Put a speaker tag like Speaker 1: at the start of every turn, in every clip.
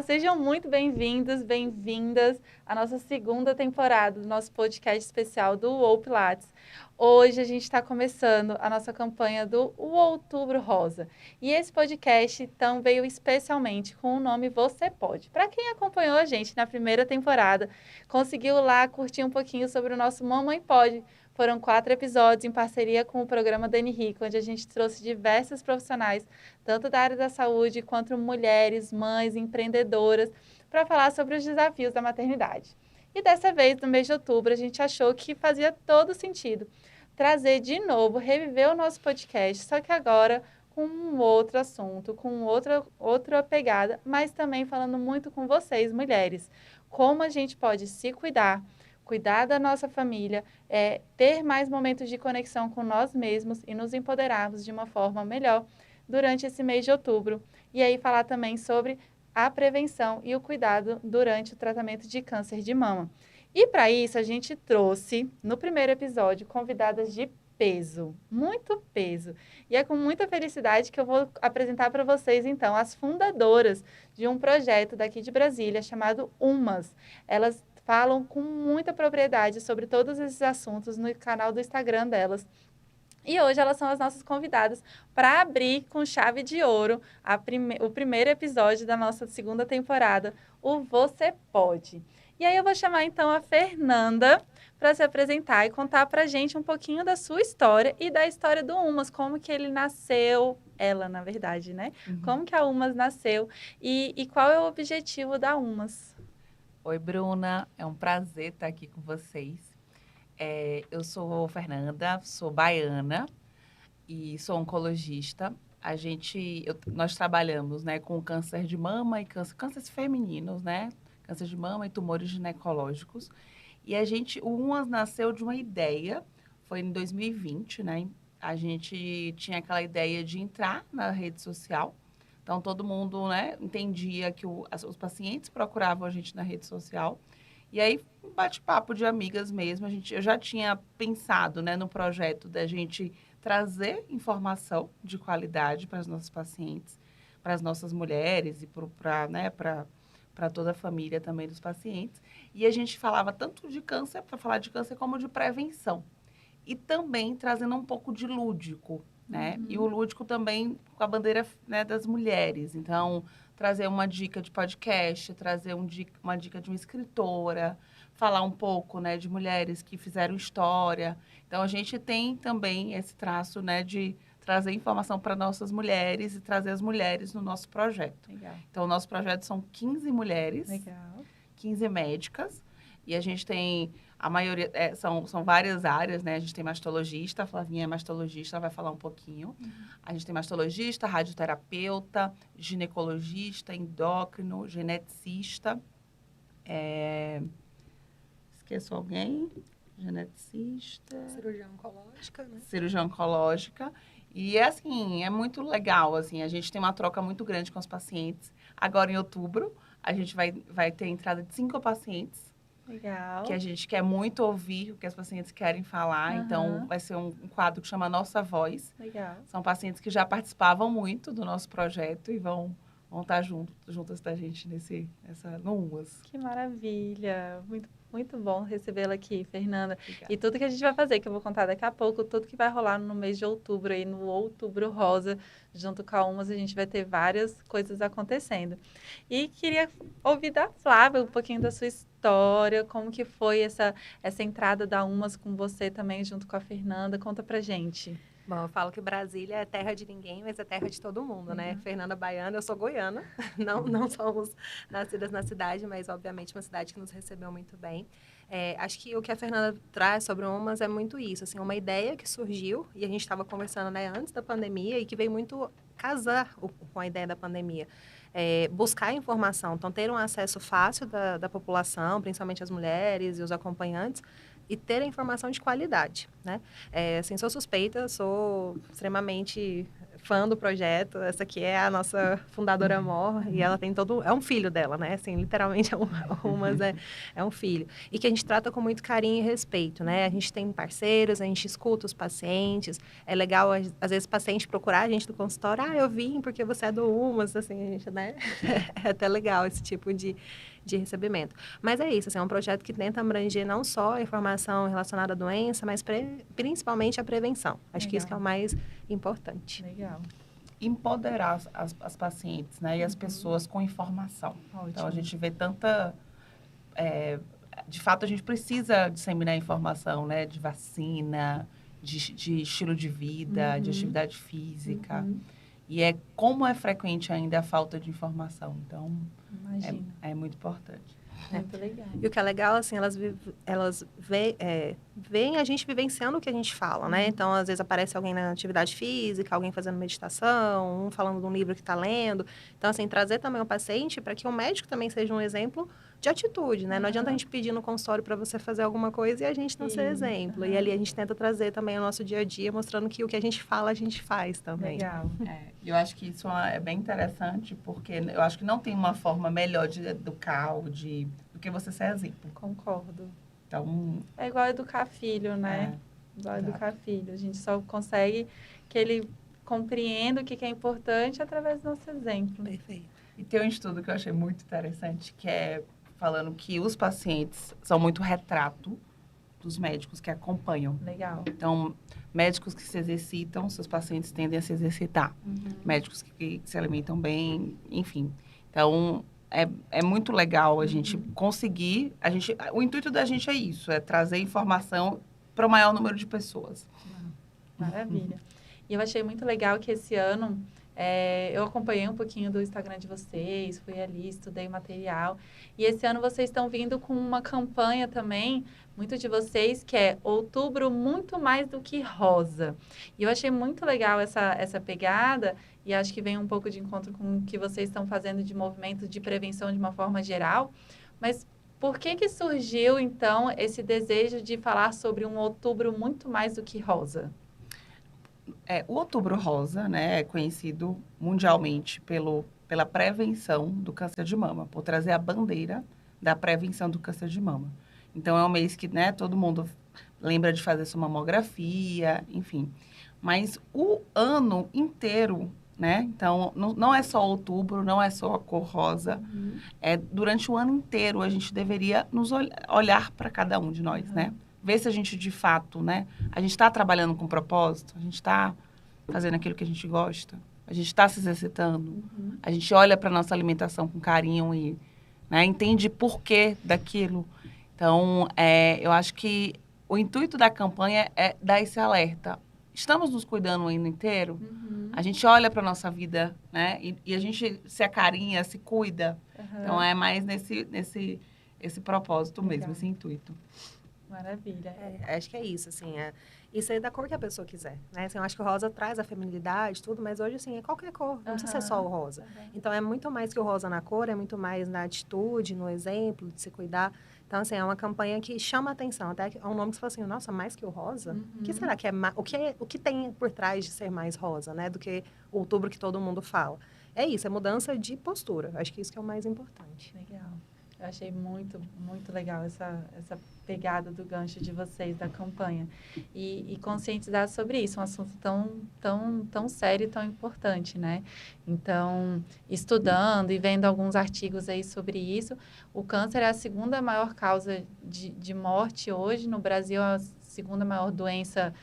Speaker 1: sejam muito bem-vindos, bem-vindas à nossa segunda temporada do nosso podcast especial do UOL Pilates. Hoje a gente está começando a nossa campanha do Outubro Rosa. E esse podcast, então, veio especialmente com o nome Você Pode. Para quem acompanhou a gente na primeira temporada, conseguiu lá curtir um pouquinho sobre o nosso Mamãe Pode. Foram 4 episódios em parceria com o programa Dani Rico, onde a gente trouxe diversos profissionais, tanto da área da saúde quanto mulheres, mães, empreendedoras, para falar sobre os desafios da maternidade. E dessa vez, no mês de outubro, a gente achou que fazia todo sentido trazer de novo, reviver o nosso podcast, só que agora com um outro assunto, com outra pegada, mas também falando muito com vocês, mulheres. Como a gente pode se cuidar da nossa família, ter mais momentos de conexão com nós mesmos e nos empoderarmos de uma forma melhor durante esse mês de outubro. E aí falar também sobre a prevenção e o cuidado durante o tratamento de câncer de mama. E para isso a gente trouxe, no primeiro episódio, convidadas de peso, muito peso. E é com muita felicidade que eu vou apresentar para vocês, então, as fundadoras de um projeto daqui de Brasília chamado UMAS. Elas falam com muita propriedade sobre todos esses assuntos no canal do Instagram delas. E hoje elas são as nossas convidadas para abrir com chave de ouro o primeiro episódio da nossa segunda temporada, o Você Pode. E aí eu vou chamar então a Fernanda para se apresentar e contar para a gente um pouquinho da sua história e da história do UMAS, como que ele nasceu, ela na verdade, né? Como que a UMAS nasceu e qual é o objetivo da UMAS?
Speaker 2: Oi, Bruna. É um prazer estar aqui com vocês. Eu sou Fernanda, sou baiana e sou oncologista. Nós trabalhamos, né, com câncer de mama e cânceres femininos, né? Câncer de mama e tumores ginecológicos. E o UMAS nasceu de uma ideia, foi em 2020, né? A gente tinha aquela ideia de entrar na rede social. Então, todo mundo, né, entendia que os pacientes procuravam a gente na rede social. E aí, um bate-papo de amigas mesmo. Eu já tinha pensado, né, no projeto da gente trazer informação de qualidade para as nossas pacientes, para as nossas mulheres e para toda a família também dos pacientes. E a gente falava tanto de câncer, para falar de câncer, como de prevenção. E também trazendo um pouco de lúdico, né? E o lúdico também com a bandeira, né, das mulheres. Então, trazer uma dica de podcast, trazer uma dica de uma escritora, falar um pouco, né, de mulheres que fizeram história. Então, a gente tem também esse traço, né, de trazer informação para nossas mulheres e trazer as mulheres no nosso projeto.
Speaker 1: Legal.
Speaker 2: Então, o nosso projeto são 15 mulheres,
Speaker 1: Legal.
Speaker 2: 15 médicas, e a gente tem a maioria, são várias áreas, né? A gente tem mastologista, a Flavinha é mastologista, ela vai falar um pouquinho. A gente tem mastologista, radioterapeuta, ginecologista, endócrino, geneticista. Esqueço alguém? Geneticista.
Speaker 3: Cirurgiã oncológica, né?
Speaker 2: Cirurgiã oncológica. E, assim, é muito legal, assim, a gente tem uma troca muito grande com os pacientes. Agora, em outubro, a gente vai ter a entrada de 5 pacientes.
Speaker 1: Legal.
Speaker 2: Que a gente quer muito ouvir o que as pacientes querem falar. Então, vai ser um quadro que chama Nossa Voz.
Speaker 1: Legal.
Speaker 2: São pacientes que já participavam muito do nosso projeto e vão estar juntas da gente no UMAS.
Speaker 1: Que maravilha! Muito bom recebê-la aqui, Fernanda.
Speaker 2: Obrigada.
Speaker 1: E tudo que a gente vai fazer, que eu vou contar daqui a pouco, tudo que vai rolar no mês de outubro, aí no Outubro Rosa, junto com a UMAS, a gente vai ter várias coisas acontecendo. E queria ouvir da Flávia um pouquinho da sua história, como que foi essa entrada da UMAS com você também, junto com a Fernanda. Conta pra gente.
Speaker 3: Bom, eu falo que Brasília é terra de ninguém, mas é terra de todo mundo, né? Fernanda baiana, eu sou goiana. Não somos nascidas na cidade, mas, obviamente, uma cidade que nos recebeu muito bem. Acho que o que a Fernanda traz sobre o UMAS é muito isso, assim, uma ideia que surgiu, e a gente estava conversando, né, antes da pandemia, e que veio muito casar com a ideia da pandemia. Buscar informação, então ter um acesso fácil da população, principalmente as mulheres e os acompanhantes, e ter a informação de qualidade, né? Assim, sou suspeita, sou extremamente fã do projeto. Essa aqui é a nossa fundadora mor, e ela tem todo... É um filho dela, né? Assim, literalmente mas é um filho. E que a gente trata com muito carinho e respeito, né? A gente tem parceiros, a gente escuta os pacientes. É legal, às vezes, o paciente procurar a gente no consultório. Ah, eu vim porque você é do UMAS, assim, a gente, né? É até legal esse tipo de recebimento. Mas é isso, assim, é um projeto que tenta abranger não só a informação relacionada à doença, mas principalmente a prevenção. Acho que isso que é o mais importante.
Speaker 1: Legal.
Speaker 2: Empoderar as pacientes, né? E as pessoas com informação.
Speaker 1: Ótimo.
Speaker 2: Então, a gente vê tanta... de fato, a gente precisa disseminar informação, né? De vacina, de estilo de vida, de atividade física. E como é frequente ainda a falta de informação. Então, é muito importante.
Speaker 1: Muito legal.
Speaker 3: E o que é legal, assim, elas veem a gente vivenciando o que a gente fala, né? Então, às vezes aparece alguém na atividade física, alguém fazendo meditação, um falando de um livro que está lendo. Então, assim, trazer também o paciente para que o médico também seja um exemplo de atitude, né? Não adianta a gente pedir no consultório para você fazer alguma coisa e a gente não ser exemplo. E ali a gente tenta trazer também o nosso dia a dia, mostrando que o que a gente fala, a gente faz também.
Speaker 1: Legal.
Speaker 2: Eu acho que isso é bem interessante, porque eu acho que não tem uma forma melhor de educar ou do que você ser exemplo.
Speaker 1: Concordo.
Speaker 2: Então...
Speaker 1: É igual educar filho, né? Igual educar filho. A gente só consegue que ele compreenda o que é importante através do nosso exemplo.
Speaker 3: Perfeito.
Speaker 2: E tem um estudo que eu achei muito interessante, que é falando que os pacientes são muito retrato dos médicos que acompanham.
Speaker 1: Legal.
Speaker 2: Então, médicos que se exercitam, seus pacientes tendem a se exercitar. Médicos que se alimentam bem, enfim. Então, é muito legal a gente conseguir... o intuito da gente é isso, é trazer informação para o maior número de pessoas.
Speaker 1: Maravilha. E eu achei muito legal que esse ano... eu acompanhei um pouquinho do Instagram de vocês, fui ali, estudei o material. E esse ano vocês estão vindo com uma campanha também, muito de vocês, que é Outubro Muito Mais do que Rosa. E eu achei muito legal essa pegada, e acho que vem um pouco de encontro com o que vocês estão fazendo de movimento de prevenção de uma forma geral. Mas por que surgiu, então, esse desejo de falar sobre um outubro muito mais do que rosa?
Speaker 2: O Outubro Rosa, né, é conhecido mundialmente pela prevenção do câncer de mama, por trazer a bandeira da prevenção do câncer de mama. Então, é um mês que, né, todo mundo lembra de fazer sua mamografia, enfim. Mas o ano inteiro, né, então, não é só outubro, não é só a cor rosa. Durante o ano inteiro, a gente deveria nos olhar para cada um de nós, né? Ver se a gente, de fato, né? A gente está trabalhando com propósito, a gente está fazendo aquilo que a gente gosta, a gente está se exercitando, a gente olha para a nossa alimentação com carinho e, né, entende porquê daquilo. Então, eu acho que o intuito da campanha é dar esse alerta. Estamos nos cuidando o ano inteiro? A gente olha para a nossa vida, né? E a gente se acarinha, se cuida. Então, é mais esse propósito mesmo, esse intuito.
Speaker 1: Maravilha.
Speaker 3: Acho que é isso, assim, isso aí da cor que a pessoa quiser, né? Assim, eu acho que o rosa traz a feminilidade, tudo, mas hoje, assim, é qualquer cor, não precisa ser só o rosa. Então, é muito mais que o rosa na cor, é muito mais na atitude, no exemplo, de se cuidar. Então, assim, é uma campanha que chama a atenção, até é um nome que você fala assim, nossa, mais que o rosa? O que será que é o que tem por trás de ser mais rosa, né? Do que o outubro que todo mundo fala. É isso, é mudança de postura. Acho que isso que é o mais importante.
Speaker 1: Legal. Eu achei muito, muito legal essa pegada do gancho de vocês, da campanha. E conscientizar sobre isso, um assunto tão sério e tão importante, né? Então, estudando e vendo alguns artigos aí sobre isso, o câncer é a segunda maior causa de morte hoje. No Brasil, é a segunda maior doença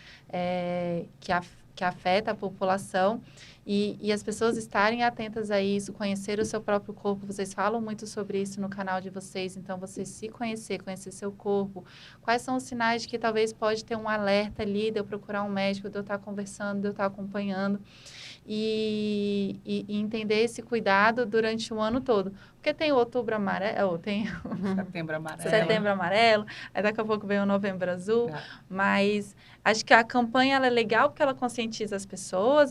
Speaker 1: que afeta a população. E as pessoas estarem atentas a isso, conhecer o seu próprio corpo. Vocês falam muito sobre isso no canal de vocês. Então, você se conhecer seu corpo. Quais são os sinais de que talvez pode ter um alerta ali, de eu procurar um médico, de eu estar conversando, de eu estar acompanhando. E entender esse cuidado durante o ano todo. Porque tem o outubro amarelo, tem setembro amarelo, aí daqui a pouco vem o novembro azul, mas acho que a campanha ela é legal porque ela conscientiza as pessoas,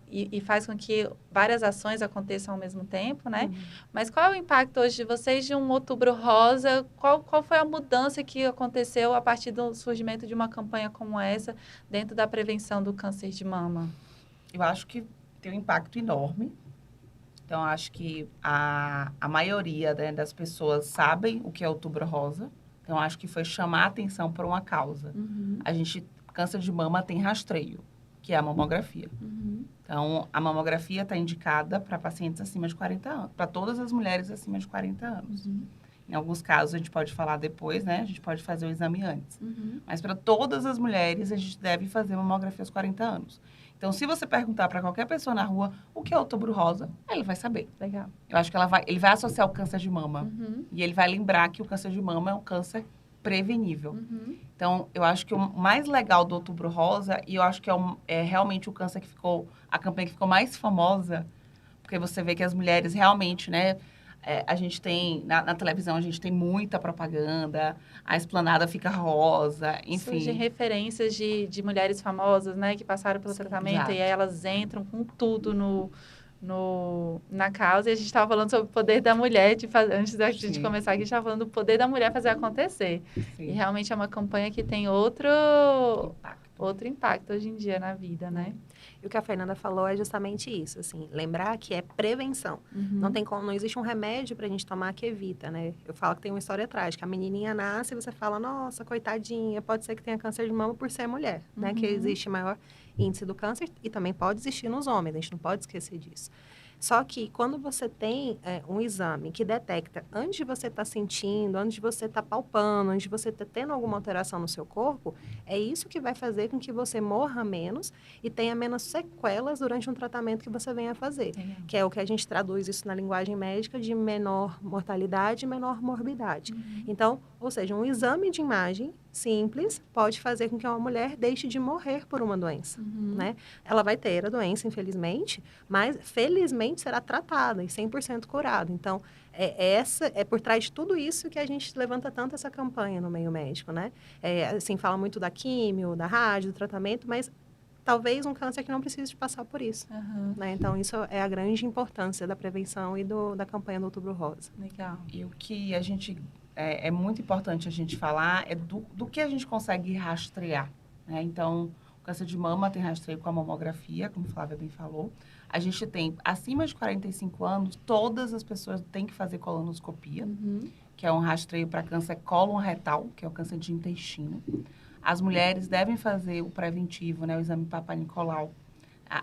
Speaker 1: e faz com que várias ações aconteçam ao mesmo tempo, né? Mas qual é o impacto hoje de vocês de um outubro rosa? Qual foi a mudança que aconteceu a partir do surgimento de uma campanha como essa dentro da prevenção do câncer de mama?
Speaker 2: Eu acho que tem um impacto enorme. Então, acho que a maioria, né, das pessoas sabem o que é Outubro Rosa. Então, acho que foi chamar a atenção para uma causa. A gente, câncer de mama tem rastreio, que é a mamografia. Então, a mamografia está indicada para pacientes acima de 40 anos, para todas as mulheres acima de 40 anos. Em alguns casos, a gente pode falar depois, né? A gente pode fazer o exame antes. Mas para todas as mulheres, a gente deve fazer mamografia aos 40 anos. Então, se você perguntar para qualquer pessoa na rua o que é Outubro Rosa, ele vai saber.
Speaker 1: Legal.
Speaker 2: Eu acho que ele vai associar o câncer de mama. E ele vai lembrar que o câncer de mama é um câncer prevenível. Então, eu acho que o mais legal do Outubro Rosa, e eu acho que é realmente o câncer que ficou, a campanha que ficou mais famosa, porque você vê que as mulheres realmente, né? A gente tem, na televisão, a gente tem muita propaganda, a esplanada fica rosa, enfim.
Speaker 1: Surgem referências de mulheres famosas, né, que passaram pelo tratamento,
Speaker 2: exato.
Speaker 1: e aí elas entram com tudo na causa. E a gente estava falando sobre o poder da mulher, antes da gente começar aqui, a gente estava falando do poder da mulher fazer acontecer.
Speaker 2: Sim.
Speaker 1: E realmente é uma campanha que tem outro impacto hoje em dia na vida, né?
Speaker 3: E o que a Fernanda falou é justamente isso, assim, lembrar que é prevenção. Não existe um remédio pra gente tomar que evita, né? Eu falo que tem uma história trágica. A menininha nasce e você fala, nossa, coitadinha, pode ser que tenha câncer de mama por ser mulher, né? Que existe maior índice do câncer e também pode existir nos homens, a gente não pode esquecer disso. Só que quando você tem um exame que detecta antes de você estar sentindo, antes de você estar palpando, antes de você estar tendo alguma alteração no seu corpo, é isso que vai fazer com que você morra menos e tenha menos sequelas durante um tratamento que você venha fazer. Que é o que a gente traduz isso na linguagem médica de menor mortalidade e menor morbidade. Então, ou seja, um exame de imagem simples pode fazer com que uma mulher deixe de morrer por uma doença, né? Ela vai ter a doença, infelizmente, mas felizmente será tratada e 100% curada. Então, é por trás de tudo isso que a gente levanta tanto essa campanha no meio médico, né? Assim, fala muito da químio, da rádio, do tratamento, mas talvez um câncer que não precise de passar por isso, né? Então, isso é a grande importância da prevenção e da campanha do Outubro Rosa.
Speaker 1: Legal.
Speaker 2: E o que a gente... É muito importante a gente falar do que a gente consegue rastrear, né? Então, o câncer de mama tem rastreio com a mamografia, como a Flávia bem falou. A gente tem, acima de 45 anos, todas as pessoas têm que fazer colonoscopia, que é um rastreio para câncer cólon retal, que é o câncer de intestino. As mulheres devem fazer o preventivo, né, o exame Papa Nicolau,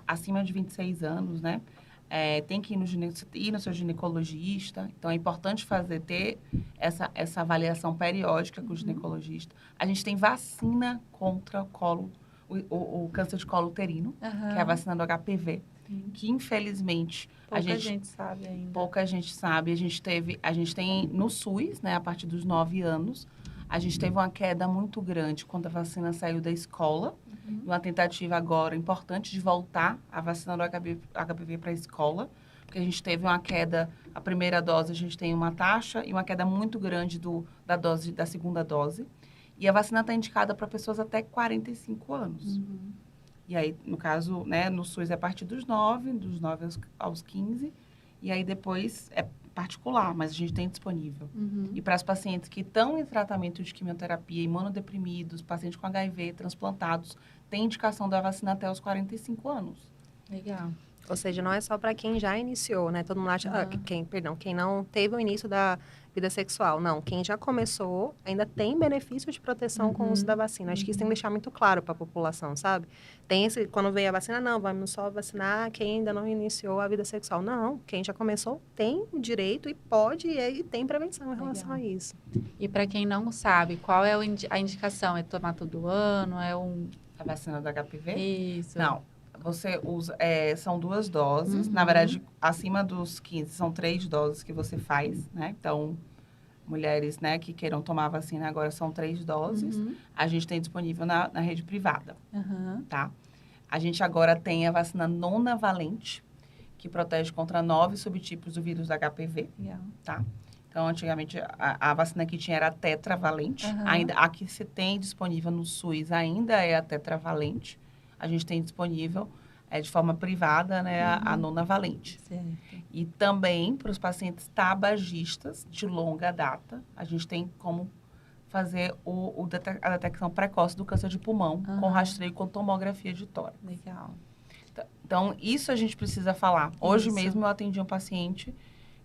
Speaker 2: acima de 26 anos, né? Tem que ir no seu ginecologista. Então, é importante ter essa avaliação periódica com o ginecologista. A gente tem vacina contra o câncer de colo uterino, que é a vacina do HPV, que, infelizmente,
Speaker 1: pouca gente sabe ainda.
Speaker 2: Pouca gente sabe. A gente tem no SUS, né, a partir dos 9 anos, a gente teve uma queda muito grande quando a vacina saiu da escola. E uma tentativa agora importante de voltar a vacina do HPV para a escola, porque a gente teve uma queda, a primeira dose a gente tem uma taxa e uma queda muito grande da segunda dose. E a vacina está indicada para pessoas até 45 anos. E aí, no caso, né, no SUS é a partir dos 9 aos 15, e aí depois é particular, mas a gente tem disponível. E para as pacientes que estão em tratamento de quimioterapia, imunodeprimidos, pacientes com HIV, transplantados, tem indicação da vacina até os 45 anos.
Speaker 1: Legal.
Speaker 3: Ou seja, não é só para quem já iniciou, né? Todo mundo acha, quem não teve o início da vida sexual. Não, quem já começou ainda tem benefício de proteção com o uso da vacina. Acho que isso tem que deixar muito claro para a população, sabe? Quando veio a vacina, não, vamos só vacinar quem ainda não iniciou a vida sexual. Não, quem já começou tem o direito e pode e tem prevenção em relação a isso.
Speaker 1: E para quem não sabe, qual é a indicação? É tomar todo ano?
Speaker 2: A vacina do HPV?
Speaker 1: Isso.
Speaker 2: Não. Você usa, são 2 doses. Na verdade, acima dos 15, são 3 doses que você faz, né? Então, mulheres, né, que queiram tomar a vacina agora são 3 doses. A gente tem disponível na rede privada, tá? A gente agora tem a vacina nonavalente, que protege contra 9 subtipos do vírus HPV, tá? Então, antigamente, a vacina que tinha era a tetravalente. Ainda, a que se tem disponível no SUS ainda é a tetravalente. A gente tem disponível de forma privada, né, a nonavalente.
Speaker 1: Certo.
Speaker 2: E também para os pacientes tabagistas de longa data, a gente tem como fazer a detecção precoce do câncer de pulmão com rastreio com tomografia de tórax.
Speaker 1: Legal.
Speaker 2: Então, isso a gente precisa falar. Hoje
Speaker 1: Isso.
Speaker 2: mesmo eu atendi um paciente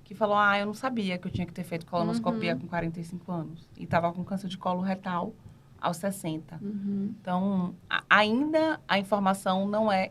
Speaker 2: que falou, eu não sabia que eu tinha que ter feito colonoscopia com 45 anos. E estava com câncer de colo retal aos 60. Então, ainda a informação não é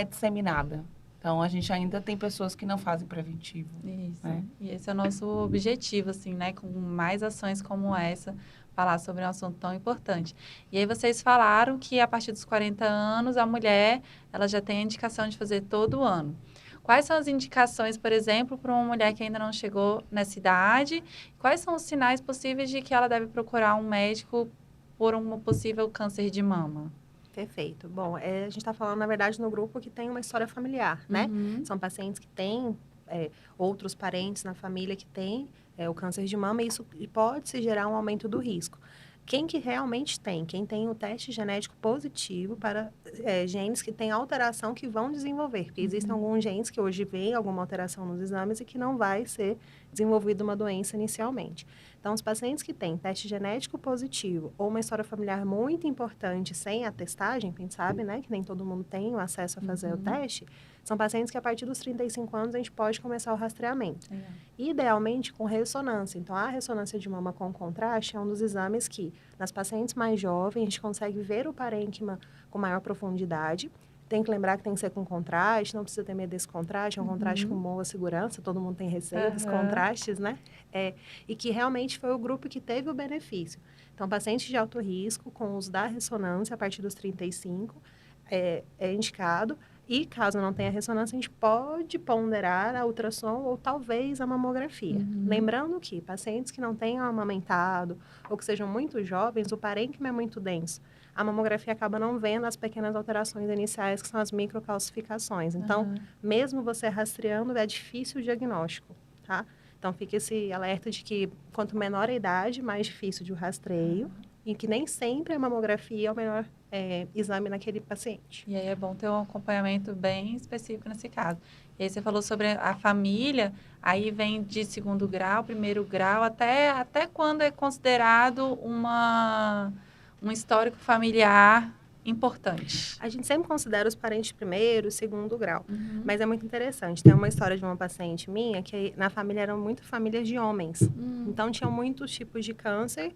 Speaker 2: disseminada. Então, a gente ainda tem pessoas que não fazem preventivo.
Speaker 1: Isso.
Speaker 2: Né?
Speaker 1: E esse é o nosso objetivo, assim, né? Com mais ações como essa, falar sobre um assunto tão importante. E aí vocês falaram que a partir dos 40 anos, a mulher, ela já tem a indicação de fazer todo ano. Quais são as indicações, por exemplo, para uma mulher que ainda não chegou nessa idade? Quais são os sinais possíveis de que ela deve procurar um médico por um possível câncer de mama?
Speaker 3: Perfeito. Bom, a gente está falando, na verdade, no grupo que tem uma história familiar, né? São pacientes que têm outros parentes na família que têm o câncer de mama e isso pode se gerar um aumento do risco. Quem que realmente tem? Quem tem o teste genético positivo para genes que têm alteração que vão desenvolver. Porque existem alguns genes que hoje veem alguma alteração nos exames e que não vai ser desenvolvida uma doença inicialmente. Então, os pacientes que têm teste genético positivo ou uma história familiar muito importante sem a testagem, a gente sabe, né, que nem todo mundo tem o acesso a fazer o teste, são pacientes que a partir dos 35 anos a gente pode começar o rastreamento. Idealmente com ressonância. Então, a ressonância de mama com contraste é um dos exames que, nas pacientes mais jovens, a gente consegue ver o parênquima com maior profundidade. Tem que lembrar que tem que ser com contraste, não precisa ter medo desse contraste, é um contraste com boa segurança, todo mundo tem receio dos contrastes, né? E que realmente foi o grupo que teve o benefício. Então, pacientes de alto risco, com o uso da ressonância a partir dos 35, é indicado. E caso não tenha ressonância, a gente pode ponderar a ultrassom ou talvez a mamografia. Lembrando que pacientes que não tenham amamentado ou que sejam muito jovens, o parênquima é muito denso. A mamografia acaba não vendo as pequenas alterações iniciais, que são as microcalcificações. Então, mesmo você rastreando, é difícil o diagnóstico, tá? Então, fica esse alerta de que quanto menor a idade, mais difícil de rastreio. E que nem sempre a mamografia é o melhor exame naquele paciente.
Speaker 1: E aí é bom ter um acompanhamento bem específico nesse caso. E aí você falou sobre a família, aí vem de segundo grau, primeiro grau, até quando é considerado um histórico familiar importante?
Speaker 3: A gente sempre considera os parentes de primeiro, segundo grau. Mas é muito interessante. Tem uma história de uma paciente minha que na família eram muito famílias de homens. Então, tinham muitos tipos de câncer,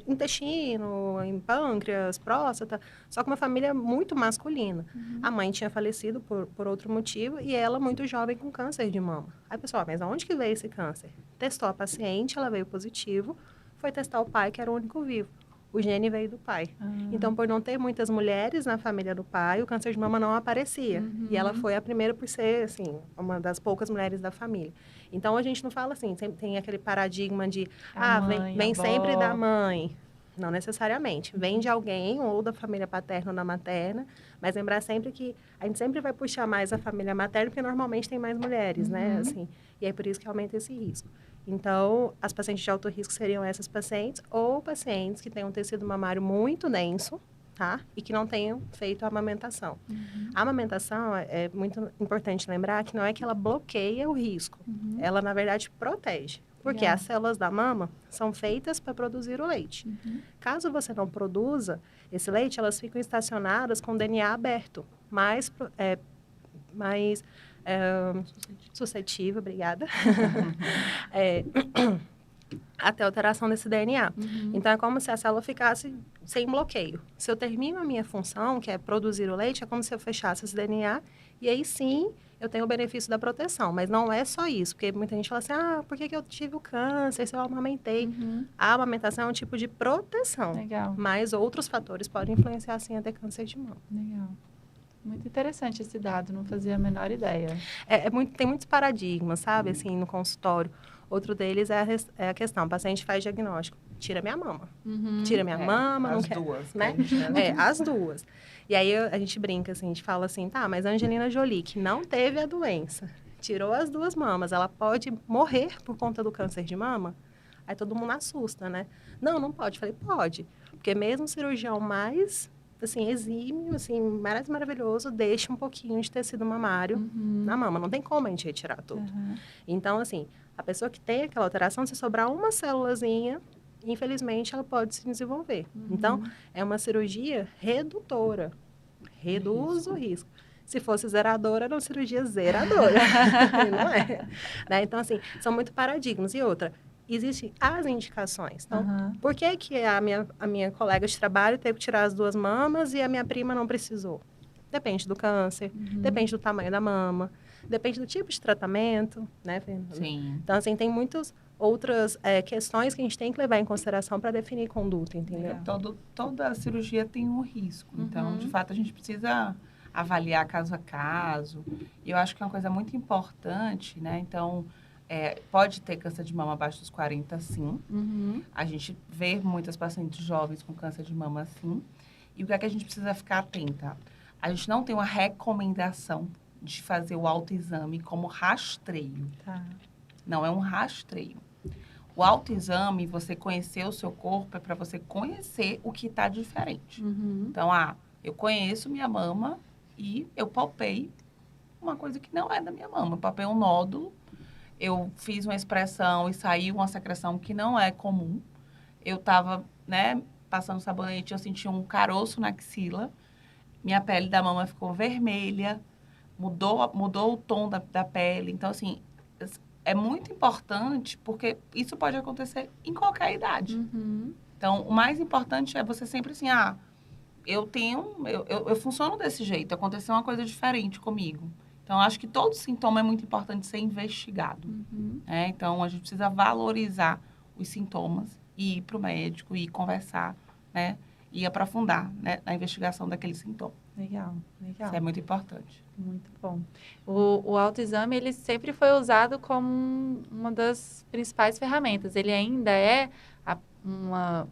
Speaker 3: intestino, em pâncreas, próstata, só que uma família muito masculina. A mãe tinha falecido por outro motivo e ela muito jovem com câncer de mama. Aí, pessoal, mas aonde que veio esse câncer? Testou a paciente, ela veio positivo, foi testar o pai, que era o único vivo. O gene veio do pai. Então, por não ter muitas mulheres na família do pai, o câncer de mama não aparecia. E ela foi a primeira por ser, assim, uma das poucas mulheres da família. Então, a gente não fala assim, sempre tem aquele paradigma de, vem sempre da mãe. Não necessariamente. Vem de alguém, ou da família paterna ou da materna, mas lembrar sempre que a gente sempre vai puxar mais a família materna, porque normalmente tem mais mulheres, né? Assim, e é por isso que aumenta esse risco. Então, as pacientes de alto risco seriam essas pacientes, ou pacientes que tenham tecido mamário muito denso, tá? E que não tenham feito a amamentação. A amamentação, é muito importante lembrar que não é que ela bloqueia o risco. Ela, na verdade, protege. Porque as células da mama são feitas para produzir o leite. Caso você não produza esse leite, elas ficam estacionadas com o DNA aberto, mais suscetível, obrigada, até a alteração desse DNA. Então, é como se a célula ficasse sem bloqueio. Se eu termino a minha função, que é produzir o leite, é como se eu fechasse esse DNA, e aí sim eu tenho o benefício da proteção. Mas não é só isso, porque muita gente fala assim, por que eu tive o câncer se eu amamentei? A amamentação é um tipo de proteção.
Speaker 1: Legal.
Speaker 3: Mas outros fatores podem influenciar, sim, a ter câncer de mama.
Speaker 1: Legal. Muito interessante esse dado, não fazia a menor ideia.
Speaker 3: Tem muitos paradigmas, sabe, assim, no consultório. Outro deles é a questão, o paciente faz diagnóstico, tira minha mama. Tira minha mama, não quer.
Speaker 2: Duas,
Speaker 3: né? As duas. E aí a gente brinca, assim, a gente fala assim, tá, mas a Angelina Jolie, que não teve a doença, tirou as duas mamas, ela pode morrer por conta do câncer de mama? Aí todo mundo assusta, né? Não pode. Falei, pode. Porque mesmo o cirurgião mais, assim, exímio, assim, mais maravilhoso, deixa um pouquinho de tecido mamário na mama. Não tem como a gente retirar tudo. Então, assim, a pessoa que tem aquela alteração, se sobrar uma célulazinha, infelizmente, ela pode se desenvolver. Então, é uma cirurgia redutora. Reduz o risco. Se fosse zeradora, era uma cirurgia zeradora. Não é. Né? Então, assim, são muito paradigmas. E outra, existem as indicações. Então, por que que a minha colega de trabalho teve que tirar as 2 mamas e a minha prima não precisou? Depende do câncer, depende do tamanho da mama, depende do tipo de tratamento, né, Fernanda?
Speaker 2: Sim.
Speaker 3: Então, assim, tem muitas outras questões que a gente tem que levar em consideração para definir conduta, entendeu?
Speaker 2: Toda cirurgia tem um risco. Então, de fato, a gente precisa avaliar caso a caso. E eu acho que é uma coisa muito importante, né? Então, pode ter câncer de mama abaixo dos 40, sim. A gente vê muitas pacientes jovens com câncer de mama, sim. E o que é que a gente precisa ficar atenta? A gente não tem uma recomendação de fazer o autoexame como rastreio.
Speaker 1: Tá.
Speaker 2: Não é um rastreio. O autoexame, você conhecer o seu corpo, é para você conhecer o que está diferente. Então, eu conheço minha mama e eu palpei uma coisa que não é da minha mama. Eu palpei um nódulo, eu fiz uma expressão e saiu uma secreção que não é comum. Eu estava, né, passando sabonete, eu senti um caroço na axila, minha pele da mama ficou vermelha, mudou o tom da pele. Então, assim, é muito importante, porque isso pode acontecer em qualquer idade. Então, o mais importante é você sempre assim, eu funciono desse jeito, aconteceu uma coisa diferente comigo. Então, acho que todo sintoma é muito importante ser investigado. Né? Então, a gente precisa valorizar os sintomas e ir para o médico e conversar, né? E aprofundar, né, na investigação daquele sintoma.
Speaker 1: Legal.
Speaker 2: Isso é muito importante.
Speaker 1: Muito bom. O autoexame, ele sempre foi usado como uma das principais ferramentas. Ele ainda é uma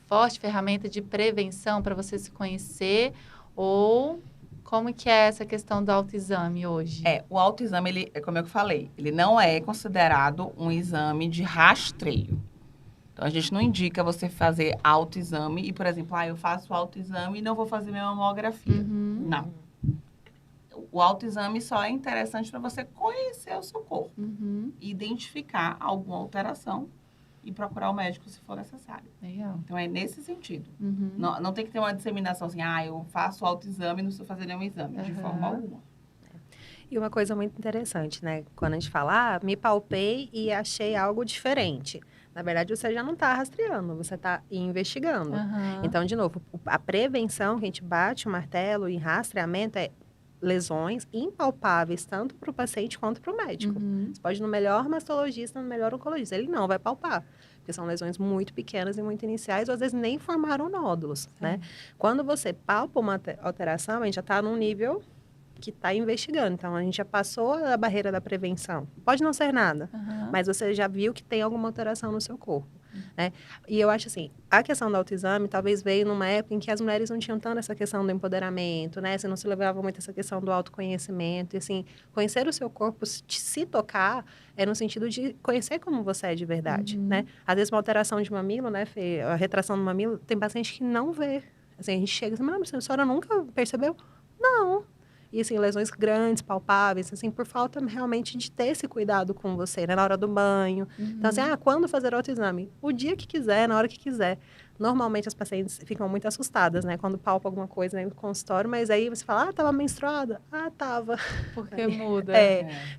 Speaker 1: forte ferramenta de prevenção para você se conhecer, ou como que é essa questão do autoexame hoje?
Speaker 2: O autoexame, ele, como eu falei, ele não é considerado um exame de rastreio. Então, a gente não indica você fazer autoexame e, por exemplo, eu faço autoexame e não vou fazer minha mamografia. Não. O autoexame só é interessante para você conhecer o seu corpo, identificar alguma alteração e procurar o médico se for necessário.
Speaker 1: Legal.
Speaker 2: Então, é nesse sentido. Não tem que ter uma disseminação assim, eu faço autoexame e não estou fazendo nenhum exame, de forma alguma.
Speaker 3: E uma coisa muito interessante, né? Quando a gente fala, me palpei e achei algo diferente. Na verdade, você já não está rastreando, você está investigando. Então, de novo, a prevenção, que a gente bate o martelo em rastreamento, é lesões impalpáveis, tanto para o paciente quanto para o médico. Você pode ir no melhor mastologista, no melhor oncologista, ele não vai palpar. Porque são lesões muito pequenas e muito iniciais, ou às vezes nem formaram nódulos, né? Quando você palpa uma alteração, a gente já está num nível que está investigando. Então, a gente já passou a barreira da prevenção. Pode não ser nada, mas você já viu que tem alguma alteração no seu corpo. Né? E eu acho assim, a questão do autoexame talvez veio numa época em que as mulheres não tinham tanto essa questão do empoderamento, né? Você não se levava muito essa questão do autoconhecimento. E assim, conhecer o seu corpo, se tocar, é no sentido de conhecer como você é de verdade, né? Às vezes uma alteração de mamilo, né, Fê? A retração do mamilo, tem paciente que não vê. Assim, a gente chega e diz, mas a senhora nunca percebeu? Não. E, assim, lesões grandes, palpáveis, assim, por falta realmente de ter esse cuidado com você, né? Na hora do banho. Então, assim, quando fazer autoexame? O dia que quiser, na hora que quiser. Normalmente, as pacientes ficam muito assustadas, né? Quando palpa alguma coisa no consultório, mas aí você fala, tava menstruada? Tava.
Speaker 1: Porque muda.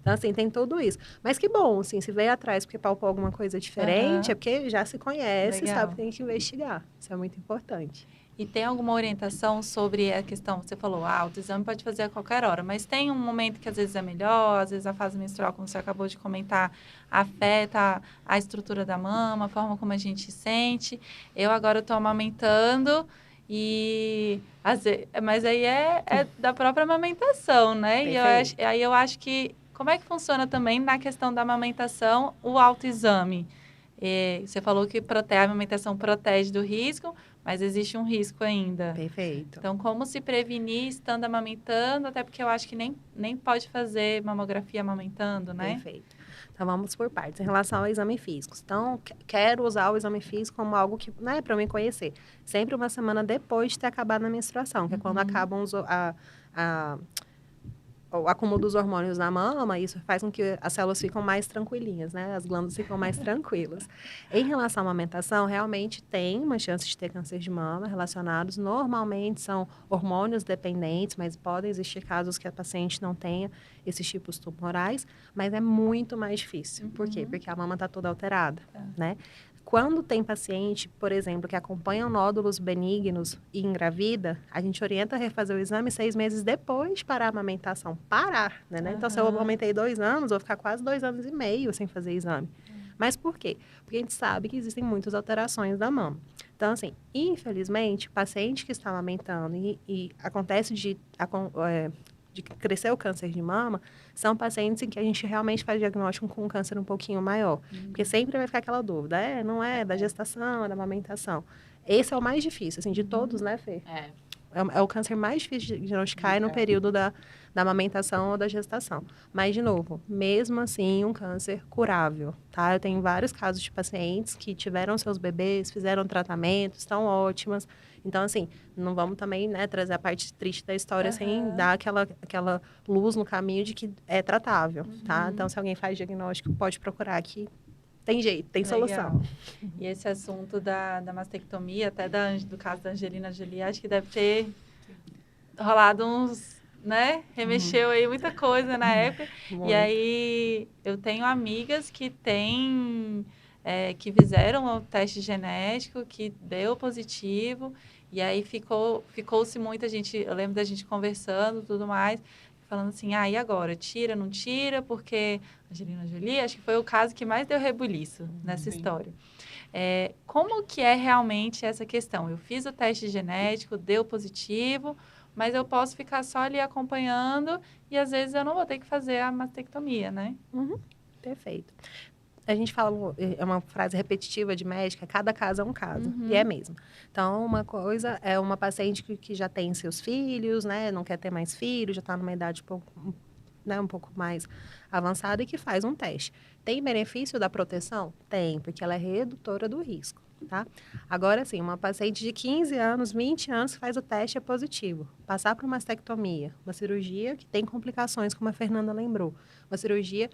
Speaker 3: Então, assim, tem tudo isso. Mas que bom, assim, se veio atrás porque palpou alguma coisa diferente, é porque já se conhece, sabe que tem que investigar. Isso é muito importante.
Speaker 1: E tem alguma orientação sobre a questão, você falou, o autoexame pode fazer a qualquer hora, mas tem um momento que às vezes é melhor, às vezes a fase menstrual, como você acabou de comentar, afeta a estrutura da mama, a forma como a gente sente. Eu agora estou amamentando mas aí é da própria amamentação, né? E aí eu acho que, como é que funciona também na questão da amamentação o autoexame? Você falou que a amamentação protege do risco, mas existe um risco ainda.
Speaker 3: Perfeito.
Speaker 1: Então, como se prevenir estando amamentando? Até porque eu acho que nem pode fazer mamografia amamentando, né?
Speaker 3: Perfeito. Então, vamos por partes. Em relação ao exame físico. Então, quero usar o exame físico como algo que, né, para eu me conhecer. Sempre uma semana depois de ter acabado a menstruação, que é quando acabam o acúmulo dos hormônios na mama, isso faz com que as células ficam mais tranquilinhas, né? As glândulas ficam mais tranquilas. Em relação à amamentação, realmente tem uma chance de ter câncer de mama relacionados. Normalmente são hormônios dependentes, mas podem existir casos que a paciente não tenha esses tipos tumorais, mas é muito mais difícil. Por quê? Porque a mama está toda alterada, né? Quando tem paciente, por exemplo, que acompanham nódulos benignos e engravida, a gente orienta a refazer o exame 6 meses depois para a amamentação. Parar, né? Então, se eu amamentei 2 anos, vou ficar quase 2 anos e meio sem fazer exame. Mas por quê? Porque a gente sabe que existem muitas alterações da mama. Então, assim, infelizmente, paciente que está amamentando e acontece de crescer o câncer de mama, são pacientes em que a gente realmente faz diagnóstico com um câncer um pouquinho maior. Porque sempre vai ficar aquela dúvida, não é da gestação, é da amamentação. Esse é o mais difícil, assim, de todos, né, Fê? É o câncer mais difícil de diagnosticar no período da amamentação ou da gestação. Mas, de novo, mesmo assim, um câncer curável, tá? Eu tenho vários casos de pacientes que tiveram seus bebês, fizeram tratamento, estão ótimas. Então, assim, não vamos também, né, trazer a parte triste da história sem dar aquela luz no caminho de que é tratável, tá? Então, se alguém faz diagnóstico, pode procurar aqui. Tem jeito, tem solução.
Speaker 1: E esse assunto da mastectomia, até do caso da Angelina Jolie, acho que deve ter rolado uns, né? Remexeu aí muita coisa na época.
Speaker 3: Muito.
Speaker 1: E aí, eu tenho amigas que que fizeram o teste genético, que deu positivo, e aí ficou-se muita gente, eu lembro da gente conversando e tudo mais, falando assim, e agora? Tira, não tira? Porque Angelina Jolie, acho que foi o caso que mais deu rebuliço nessa história. Como que é realmente essa questão? Eu fiz o teste genético, deu positivo, mas eu posso ficar só ali acompanhando e às vezes eu não vou ter que fazer a mastectomia, né?
Speaker 3: Perfeito. A gente fala, é uma frase repetitiva de médica, cada caso é um caso, e é mesmo. Então, uma coisa é uma paciente que já tem seus filhos, né, não quer ter mais filhos, já está numa idade um pouco mais avançada e que faz um teste. Tem benefício da proteção? Tem, porque ela é redutora do risco, tá? Agora, sim, uma paciente de 15 anos, 20 anos que faz o teste é positivo. Passar por uma mastectomia, uma cirurgia que tem complicações, como a Fernanda lembrou. Uma cirurgia,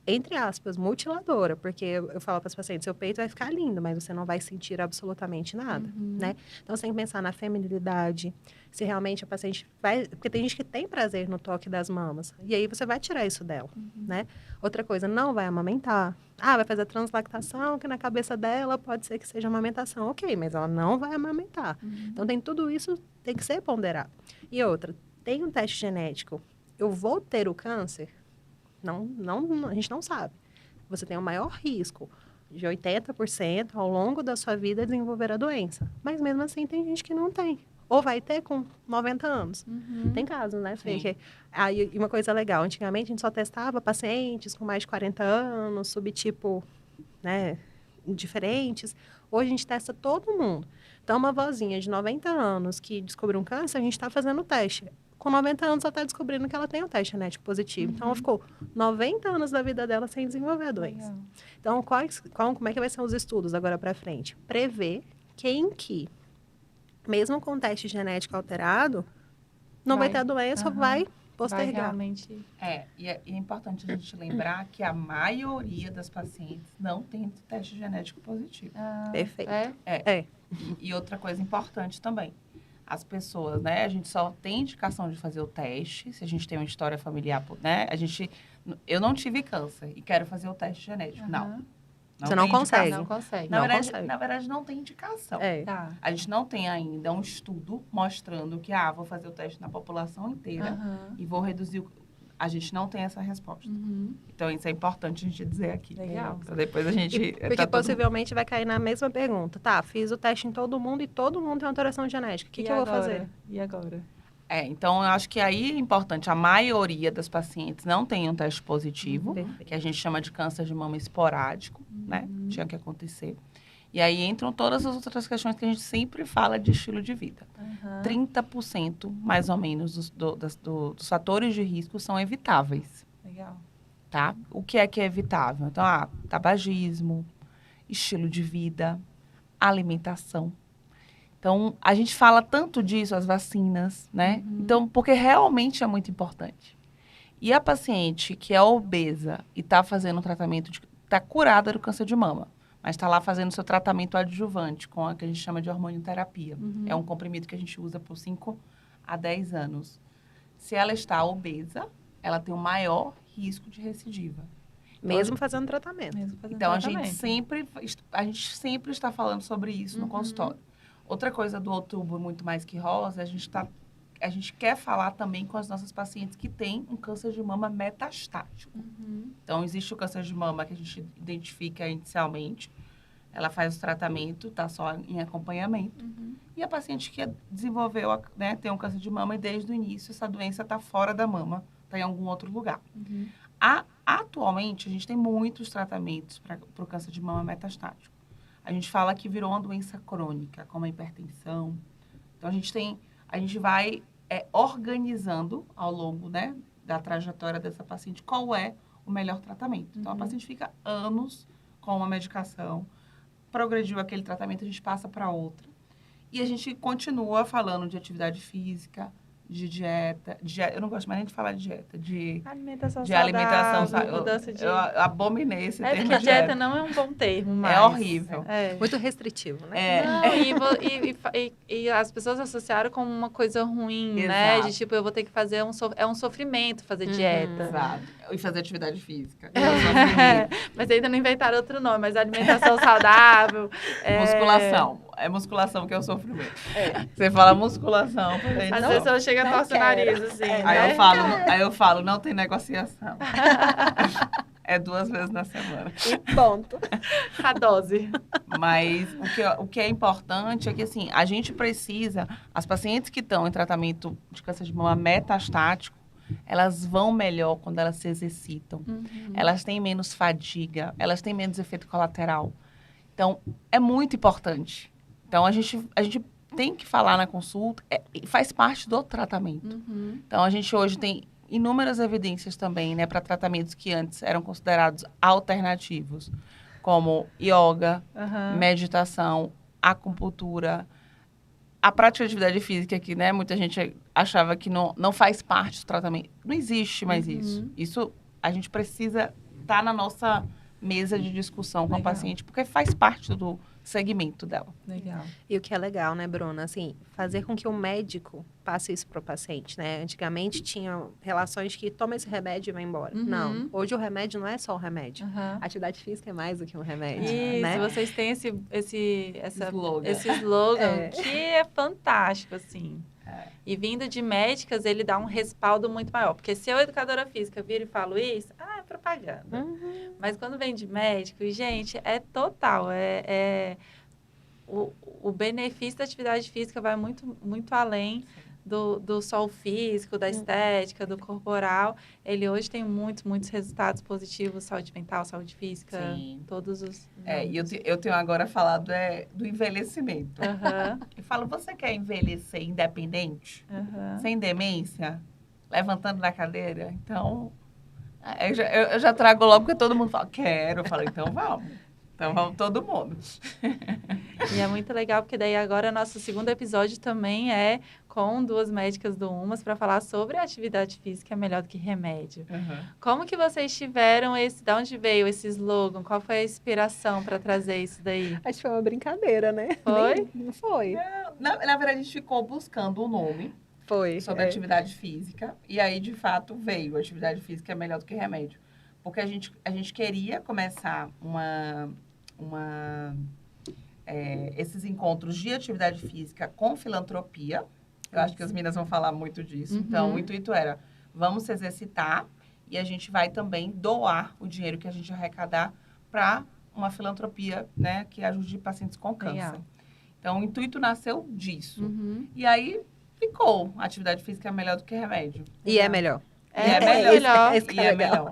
Speaker 3: entre aspas, mutiladora, porque eu falo para as pacientes, seu peito vai ficar lindo, mas você não vai sentir absolutamente nada, né? Então, você tem que pensar na feminilidade, se realmente a paciente vai... Porque tem gente que tem prazer no toque das mamas, e aí você vai tirar isso dela, né? Outra coisa, não vai amamentar. Vai fazer a translactação, que na cabeça dela pode ser que seja amamentação. Ok, mas ela não vai amamentar. Então, tem tudo isso, tem que ser ponderado. E outra, tem um teste genético. Eu vou ter o câncer? A gente não sabe. Você tem o maior risco de 80% ao longo da sua vida desenvolver a doença. Mas mesmo assim tem gente que não tem. Ou vai ter com 90 anos. Tem casos, né, Fê? E uma coisa legal, antigamente a gente só testava pacientes com mais de 40 anos, subtipo, né, diferentes. Hoje a gente testa todo mundo. Então, uma vozinha de 90 anos que descobriu um câncer, a gente está fazendo o teste. Com 90 anos, ela está descobrindo que ela tem o teste genético positivo. Então, ela ficou 90 anos da vida dela sem desenvolver a doença. Então, como é que vai ser os estudos agora para frente? Prever que, mesmo com o teste genético alterado, não vai ter a doença, vai postergar.
Speaker 1: Vai realmente...
Speaker 2: E é importante a gente lembrar que a maioria das pacientes não tem teste genético positivo.
Speaker 3: Perfeito.
Speaker 2: E outra coisa importante também. As pessoas, né? A gente só tem indicação de fazer o teste se a gente tem uma história familiar, né? Eu não tive câncer e quero fazer o teste genético. Não.
Speaker 3: Você não consegue.
Speaker 1: Não consegue.
Speaker 2: Na verdade, não tem indicação.
Speaker 1: Tá.
Speaker 2: A gente não tem ainda um estudo mostrando que, vou fazer o teste na população inteira e vou reduzir A gente não tem essa resposta. Então, isso é importante a gente dizer aqui.
Speaker 1: Legal.
Speaker 2: Então, depois a gente...
Speaker 3: Porque possivelmente vai cair na mesma pergunta. Tá, fiz o teste em todo mundo e todo mundo tem alteração genética. O que eu vou fazer?
Speaker 1: E agora?
Speaker 2: Então, eu acho que aí é importante. A maioria das pacientes não tem um teste positivo, que a gente chama de câncer de mama esporádico, né? Tinha que acontecer. E aí entram todas as outras questões que a gente sempre fala de estilo de vida. 30%, mais ou menos, dos fatores de risco são evitáveis.
Speaker 1: Legal.
Speaker 2: Tá? O que é evitável? Então, tabagismo, estilo de vida, alimentação. Então, a gente fala tanto disso, as vacinas, né? Então, porque realmente é muito importante. E a paciente que é obesa e está fazendo um tratamento, está curada do câncer de mama, mas está lá fazendo seu tratamento adjuvante com a que a gente chama de hormonioterapia. É um comprimido que a gente usa por 5 a 10 anos. Se ela está obesa, ela tem o maior risco de recidiva.
Speaker 3: Mesmo fazendo tratamento.
Speaker 2: Então, a gente sempre está falando sobre isso no consultório. Outra coisa do Outubro Muito Mais Que Rosa, a gente quer falar também com as nossas pacientes que têm um câncer de mama metastático. Então, existe o câncer de mama que a gente identifica inicialmente. Ela faz o tratamento, está só em acompanhamento. E a paciente que desenvolveu, né, tem um câncer de mama e desde o início essa doença está fora da mama, está em algum outro lugar. Atualmente, a gente tem muitos tratamentos para o câncer de mama metastático. A gente fala que virou uma doença crônica, como a hipertensão. Então, a gente vai organizando ao longo, né, da trajetória dessa paciente qual é o melhor tratamento. Então, a paciente fica anos com uma medicação, progrediu aquele tratamento, a gente passa para outra. E a gente continua falando de atividade física, de dieta. Eu não gosto mais nem de falar de dieta, de
Speaker 1: alimentação
Speaker 2: saudável,
Speaker 1: mudança de...
Speaker 2: Eu abominei esse termo
Speaker 1: porque dieta não é um bom termo, mas...
Speaker 2: É horrível.
Speaker 3: Muito restritivo, né?
Speaker 1: Não, e as pessoas associaram como uma coisa ruim, né? De tipo, eu vou ter que fazer um sofrimento fazer dieta.
Speaker 2: Exato. E fazer atividade física.
Speaker 1: Mas ainda não inventaram outro nome, mas alimentação saudável.
Speaker 2: Musculação. É musculação que é o sofrimento. Você fala musculação.
Speaker 1: As pessoas chegam a torcer o nariz, assim.
Speaker 2: Aí eu falo, não tem negociação. É 2 vezes na semana.
Speaker 3: E ponto.
Speaker 1: A dose.
Speaker 2: Mas o que é importante é que, assim, a gente precisa... As pacientes que estão em tratamento de câncer de mama metastático, elas vão melhor quando elas se exercitam. Elas têm menos fadiga, elas têm menos efeito colateral. Então, é muito importante. Então, a gente tem que falar na consulta, faz parte do tratamento. Então, a gente hoje tem inúmeras evidências também, né, para tratamentos que antes eram considerados alternativos, como yoga, meditação, acupuntura, a prática de atividade física, que, né, muita gente achava que não faz parte do tratamento. Não existe mais isso. Isso a gente precisa estar na nossa mesa de discussão com a paciente, porque faz parte do segmento dela.
Speaker 1: Legal.
Speaker 3: E o que é legal, né, Bruna? Assim, fazer com que o médico passe isso para o paciente, né? Antigamente tinha relações de que toma esse remédio e vai embora. Não, hoje o remédio não é só o remédio. A atividade física é mais do que um remédio.
Speaker 1: Isso,
Speaker 3: né?
Speaker 1: Vocês têm esse slogan que é fantástico, assim. E vindo de médicas, ele dá um respaldo muito maior. Porque se eu, educadora física, viro e falo isso, é propaganda. Mas quando vem de médico, gente, é total. O benefício da atividade física vai muito, muito além do só o físico, da estética, do corporal. Ele hoje tem muitos resultados positivos, saúde mental, saúde física, todos os...
Speaker 2: eu tenho agora falado do envelhecimento. Eu falo, você quer envelhecer independente? Sem demência? Levantando na cadeira? Então, eu já trago logo, porque todo mundo fala, quero. Eu falo, então vamos. Então vamos todo mundo.
Speaker 1: E é muito legal, porque daí agora nosso segundo episódio também é com 2 médicas do UMAS para falar sobre a atividade física é melhor do que remédio. Como que vocês tiveram da onde veio esse slogan? Qual foi a inspiração para trazer isso daí?
Speaker 3: Acho que foi uma brincadeira, né?
Speaker 1: Foi?
Speaker 3: Não foi.
Speaker 2: Na verdade, a gente ficou buscando o nome sobre atividade física. E aí, de fato, veio. A atividade física é melhor do que remédio. Porque a gente queria começar esses encontros de atividade física com filantropia. Eu acho que as meninas vão falar muito disso. Então, o intuito era, vamos se exercitar e a gente vai também doar o dinheiro que a gente arrecadar para uma filantropia, né, que ajude pacientes com câncer.
Speaker 1: Legal.
Speaker 2: Então, o intuito nasceu disso. E aí, ficou. A atividade física é melhor do que remédio.
Speaker 3: E é melhor.
Speaker 1: É melhor.
Speaker 3: E é melhor.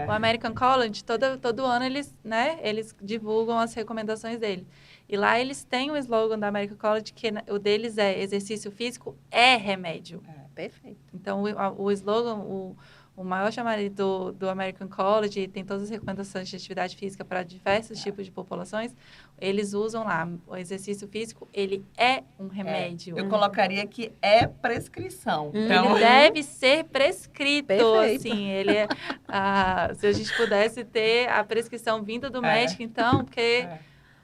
Speaker 1: O American College, todo ano eles divulgam as recomendações dele. E lá eles têm o slogan da American College, que o deles é exercício físico é remédio.
Speaker 3: Perfeito.
Speaker 1: Então, o slogan, o maior chamariz do American College, tem todas as recomendações de atividade física para diversos tipos de populações. eles usam lá, o exercício físico, ele é um remédio.
Speaker 2: Eu colocaria que é prescrição. Então,
Speaker 1: Ele deve ser prescrito,
Speaker 3: Perfeito.
Speaker 1: assim, ele é, se a gente pudesse ter a prescrição vinda do médico, então, porque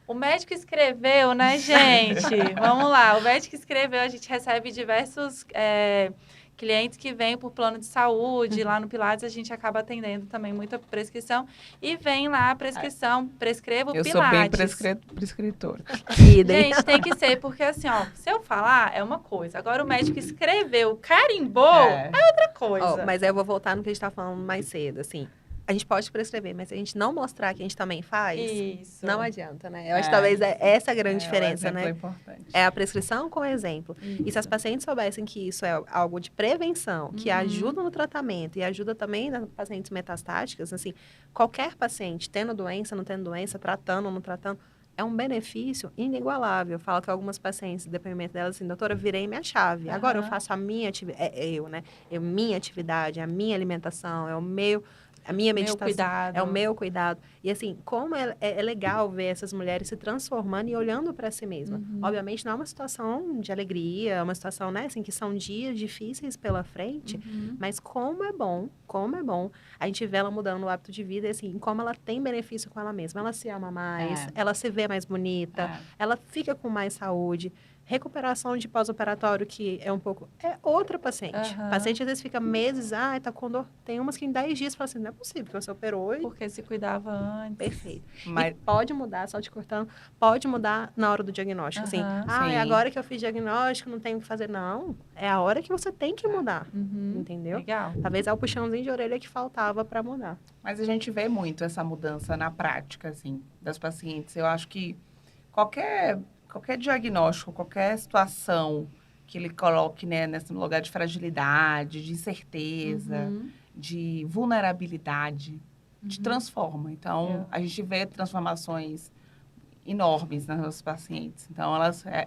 Speaker 1: o médico escreveu, né, gente? Vamos lá, o médico escreveu, a gente recebe diversos clientes que vêm por plano de saúde, lá no Pilates a gente acaba atendendo também muita prescrição, e vem lá a prescrição, prescreva o
Speaker 2: eu
Speaker 1: Pilates.
Speaker 2: sou bem prescritora.
Speaker 1: Gente, tem que ser, porque assim, ó, se eu falar, é uma coisa. Agora o médico escreveu, carimbou, é outra coisa.
Speaker 3: Mas aí eu vou voltar no que a gente estava falando mais cedo, assim. A gente pode prescrever, mas se a gente não mostrar que a gente também faz,
Speaker 1: Isso.
Speaker 3: não adianta, né? Eu acho que talvez essa a grande diferença, né?
Speaker 2: É importante.
Speaker 3: É a prescrição com o exemplo. E se as pacientes soubessem que isso é algo de prevenção, que ajuda no tratamento e ajuda também nas pacientes metastáticas, assim, qualquer paciente, tendo doença, não tendo doença, tratando ou não tratando, é um benefício inigualável. Eu falo que algumas pacientes, o depoimento delas, assim, doutora, virei minha chave. Agora eu faço a minha atividade, né? Minha atividade, a minha alimentação, a minha meditação,
Speaker 1: cuidado.
Speaker 3: é o meu cuidado. E assim, como é legal ver essas mulheres se transformando e olhando para si mesma. Obviamente não é uma situação de alegria, é uma situação, né, assim, que são dias difíceis pela frente, mas como é bom a gente vê ela mudando o hábito de vida e assim, como ela tem benefício com ela mesma. Ela se ama mais, ela se vê mais bonita, ela fica com mais saúde. Recuperação de pós-operatório, que é um pouco... É outra paciente. O paciente, às vezes, fica meses... tá com dor. Tem umas que em 10 dias fala assim, não é possível, que você operou e...
Speaker 1: Porque se cuidava antes.
Speaker 3: Perfeito.
Speaker 2: Mas...
Speaker 3: E pode mudar, só te cortando, pode mudar na hora do diagnóstico. Assim, é agora que eu fiz diagnóstico, não tenho o que fazer. Não, é a hora que você tem que mudar. Entendeu?
Speaker 1: Legal.
Speaker 3: Talvez é o puxãozinho de orelha que faltava para mudar.
Speaker 2: Mas a gente vê muito essa mudança na prática, assim, das pacientes. Eu acho que qualquer diagnóstico, qualquer situação que ele coloque, né, nesse lugar de fragilidade, de incerteza, de vulnerabilidade, te transforma. Então, a gente vê transformações enormes nas nossas pacientes. Então,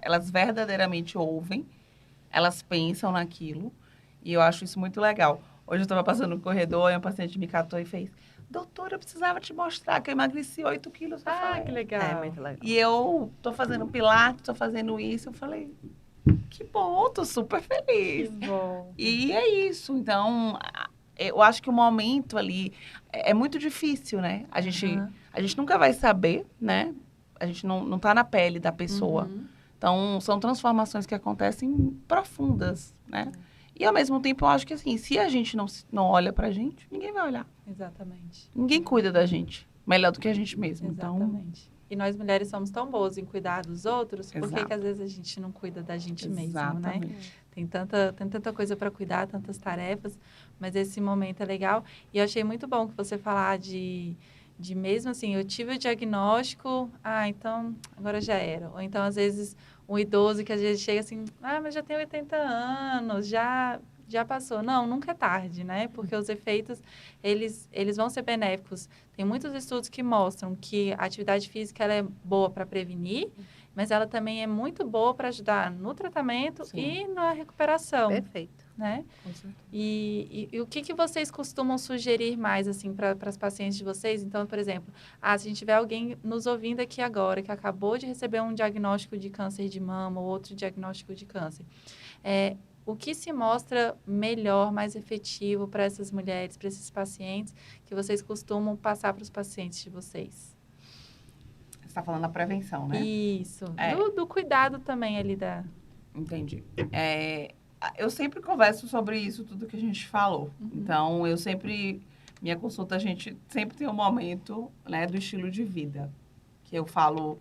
Speaker 2: elas verdadeiramente ouvem, elas pensam naquilo, e eu acho isso muito legal. Hoje eu estava passando no corredor e uma paciente me catou e fez: doutora, eu precisava te mostrar que eu emagreci 8 quilos.
Speaker 1: Que legal.
Speaker 3: É muito legal.
Speaker 2: E eu tô fazendo pilates, tô fazendo isso. Eu falei, que bom, tô super feliz.
Speaker 1: Que bom.
Speaker 2: E é isso. Então, eu acho que o momento ali é muito difícil, né? A gente nunca vai saber, né? A gente não tá na pele da pessoa. Então, são transformações que acontecem profundas, né? E, ao mesmo tempo, eu acho que, assim, se a gente não olha pra gente, ninguém vai olhar.
Speaker 1: Exatamente.
Speaker 2: Ninguém cuida da gente melhor do que a gente mesmo.
Speaker 1: Exatamente.
Speaker 2: Então...
Speaker 1: E nós, mulheres, somos tão boas em cuidar dos outros, por
Speaker 2: Exato.
Speaker 1: que às vezes a gente não cuida da gente
Speaker 2: Exatamente.
Speaker 1: mesmo, né? Tem tanta coisa para cuidar, tantas tarefas, mas esse momento é legal. E eu achei muito bom que você falar de mesmo assim, eu tive o diagnóstico, então agora já era. Ou então, às vezes, um idoso que às vezes chega assim, mas já tem 80 anos, já passou. Não, nunca é tarde, né? Porque os efeitos, eles vão ser benéficos. Tem muitos estudos que mostram que a atividade física ela é boa para prevenir, mas ela também é muito boa para ajudar no tratamento e na recuperação.
Speaker 3: Perfeito.
Speaker 1: Né?
Speaker 2: Com certeza.
Speaker 1: E o que vocês costumam sugerir mais, assim, para as pacientes de vocês? Então, por exemplo, se a gente tiver alguém nos ouvindo aqui agora, que acabou de receber um diagnóstico de câncer de mama ou outro diagnóstico de câncer, o que se mostra melhor, mais efetivo para essas mulheres, para esses pacientes, que vocês costumam passar para os pacientes de vocês?
Speaker 2: Você está falando da prevenção, né?
Speaker 1: Isso. Do cuidado também ali da...
Speaker 2: Entendi. Eu sempre converso sobre isso, tudo que a gente falou. Então, minha consulta, a gente sempre tem um momento, né, do estilo de vida, que eu falo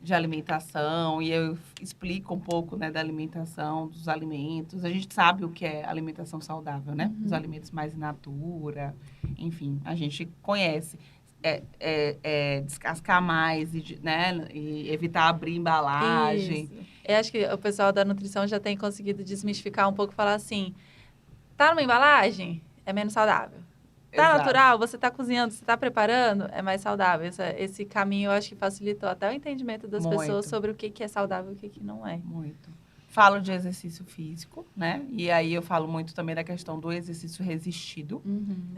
Speaker 2: de alimentação e eu explico um pouco, né, da alimentação, dos alimentos. A gente sabe o que é alimentação saudável, né? Os alimentos mais in natura, enfim, a gente conhece. Descascar mais, né, e evitar abrir embalagem.
Speaker 1: Isso. Eu acho que o pessoal da nutrição já tem conseguido desmistificar um pouco e falar assim, tá numa embalagem? É menos saudável. Tá
Speaker 2: Exato.
Speaker 1: natural? Você tá cozinhando, você tá preparando? É mais saudável. Esse caminho, eu acho que facilitou até o entendimento das pessoas sobre o que é saudável e o que não é.
Speaker 2: Muito. Falo de exercício físico, né? E aí eu falo muito também da questão do exercício resistido.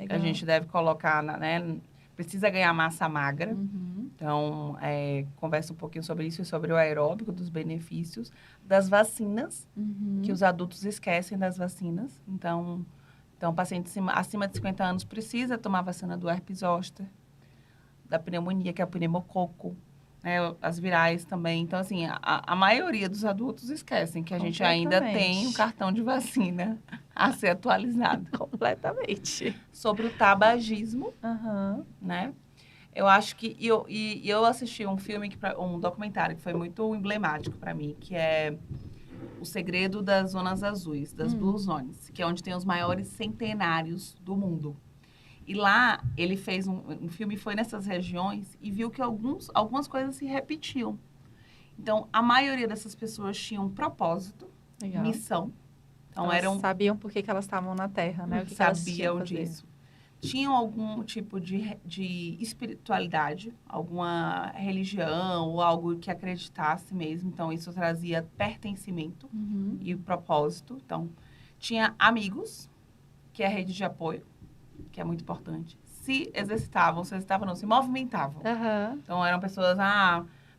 Speaker 2: Que a gente deve colocar, né? Precisa ganhar massa magra. Então, conversa um pouquinho sobre isso e sobre o aeróbico, dos benefícios, das vacinas, que os adultos esquecem das vacinas. Então paciente acima de 50 anos precisa tomar vacina do herpes zoster, da pneumonia, que é o pneumococo, né, as virais também. Então, assim, a maioria dos adultos esquecem que a gente ainda tem um cartão de vacina a ser atualizado.
Speaker 1: Completamente.
Speaker 2: Sobre o tabagismo, né? Eu acho que... eu assisti um filme, um documentário que foi muito emblemático para mim, que é O Segredo das Zonas Azuis, das Blue Zones, que é onde tem os maiores centenários do mundo. E lá, ele fez um filme, foi nessas regiões e viu que algumas coisas se repetiam. Então, a maioria dessas pessoas tinham um propósito, missão. Então,
Speaker 1: elas sabiam por que elas estavam na Terra, né? O que
Speaker 2: sabiam disso. Tinham algum tipo de espiritualidade, alguma religião ou algo que acreditasse mesmo. Então, isso trazia pertencimento e propósito. Então, tinha amigos, que é a rede de apoio, que é muito importante. Se exercitavam, se movimentavam. Então, eram pessoas,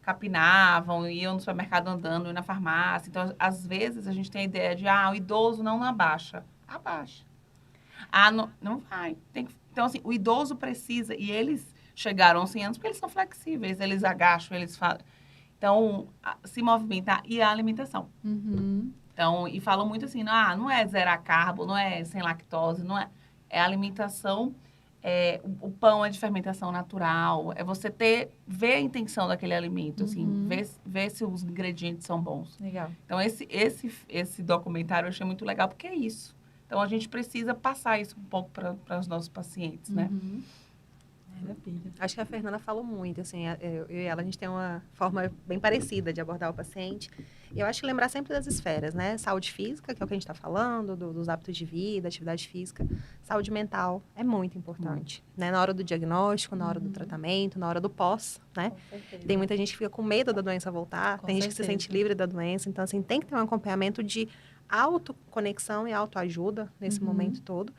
Speaker 2: capinavam, iam no supermercado andando, iam na farmácia. Então, às vezes, a gente tem a ideia de, o idoso não abaixa. Abaixa. Não vai. Então, assim, o idoso precisa, e eles chegaram aos 100 anos porque eles são flexíveis, eles agacham, eles falam. Então, se movimentar e a alimentação. Então, e falam muito assim, não é zerar carbo, não é sem lactose, não é. É alimentação, o pão é de fermentação natural, é você ver a intenção daquele alimento, assim, ver se os ingredientes são bons.
Speaker 1: Legal.
Speaker 2: Então, esse documentário eu achei muito legal, porque é isso. Então, a gente precisa passar isso um pouco para os nossos pacientes, né?
Speaker 3: Maravilha. Acho que a Fernanda falou muito, assim, eu e ela, a gente tem uma forma bem parecida de abordar o paciente. E eu acho que lembrar sempre das esferas, né? Saúde física, que é o que a gente está falando, dos hábitos de vida, atividade física. Saúde mental é muito importante, né? Na hora do diagnóstico, na hora do tratamento, na hora do pós, né? Tem muita gente que fica com medo da doença voltar, tem gente que se sente livre da doença. Então, assim, tem que ter um acompanhamento de autoconexão e autoajuda nesse momento todo.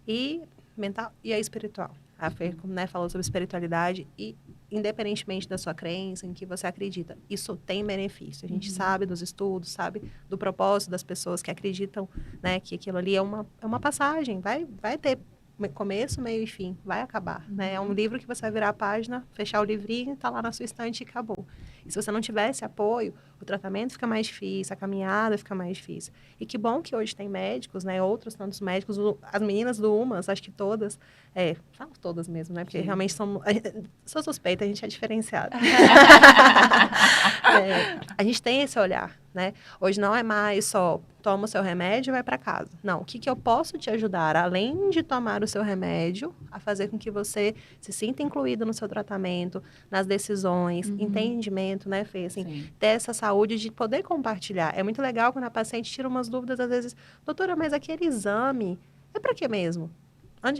Speaker 3: E mental e a espiritual. A Fer, né, falou sobre espiritualidade e, independentemente da sua crença, em que você acredita, isso tem benefício. A gente sabe dos estudos, sabe do propósito das pessoas que acreditam, né, que aquilo ali é uma passagem, vai ter começo, meio e fim, vai acabar, né? É um livro que você vai virar a página, fechar o livrinho, tá lá na sua estante e acabou. E se você não tiver esse apoio, o tratamento fica mais difícil, a caminhada fica mais difícil. E que bom que hoje tem médicos, né? Outros tantos médicos, as meninas do UMAS, acho que todas, falo todas mesmo, né? Porque realmente sou suspeita, a gente é diferenciada. A gente tem esse olhar, né? Hoje não é mais só toma o seu remédio e vai para casa. Não, o que eu posso te ajudar, além de tomar o seu remédio, a fazer com que você se sinta incluído no seu tratamento, nas decisões, entendimento, né, Fê? Assim, ter essa saúde de poder compartilhar. É muito legal quando a paciente tira umas dúvidas, às vezes, doutora, mas aquele exame é para quê mesmo?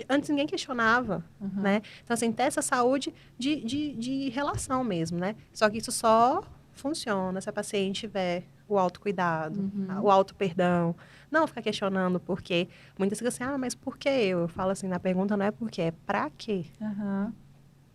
Speaker 3: Antes ninguém questionava, né? Então, assim, ter essa saúde de relação mesmo, né? Só que isso só funciona se a paciente tiver o autocuidado, o auto-perdão. Não ficar questionando por quê. Muitas ficam assim, mas por que eu? Eu falo assim, na pergunta não é por quê, é pra quê?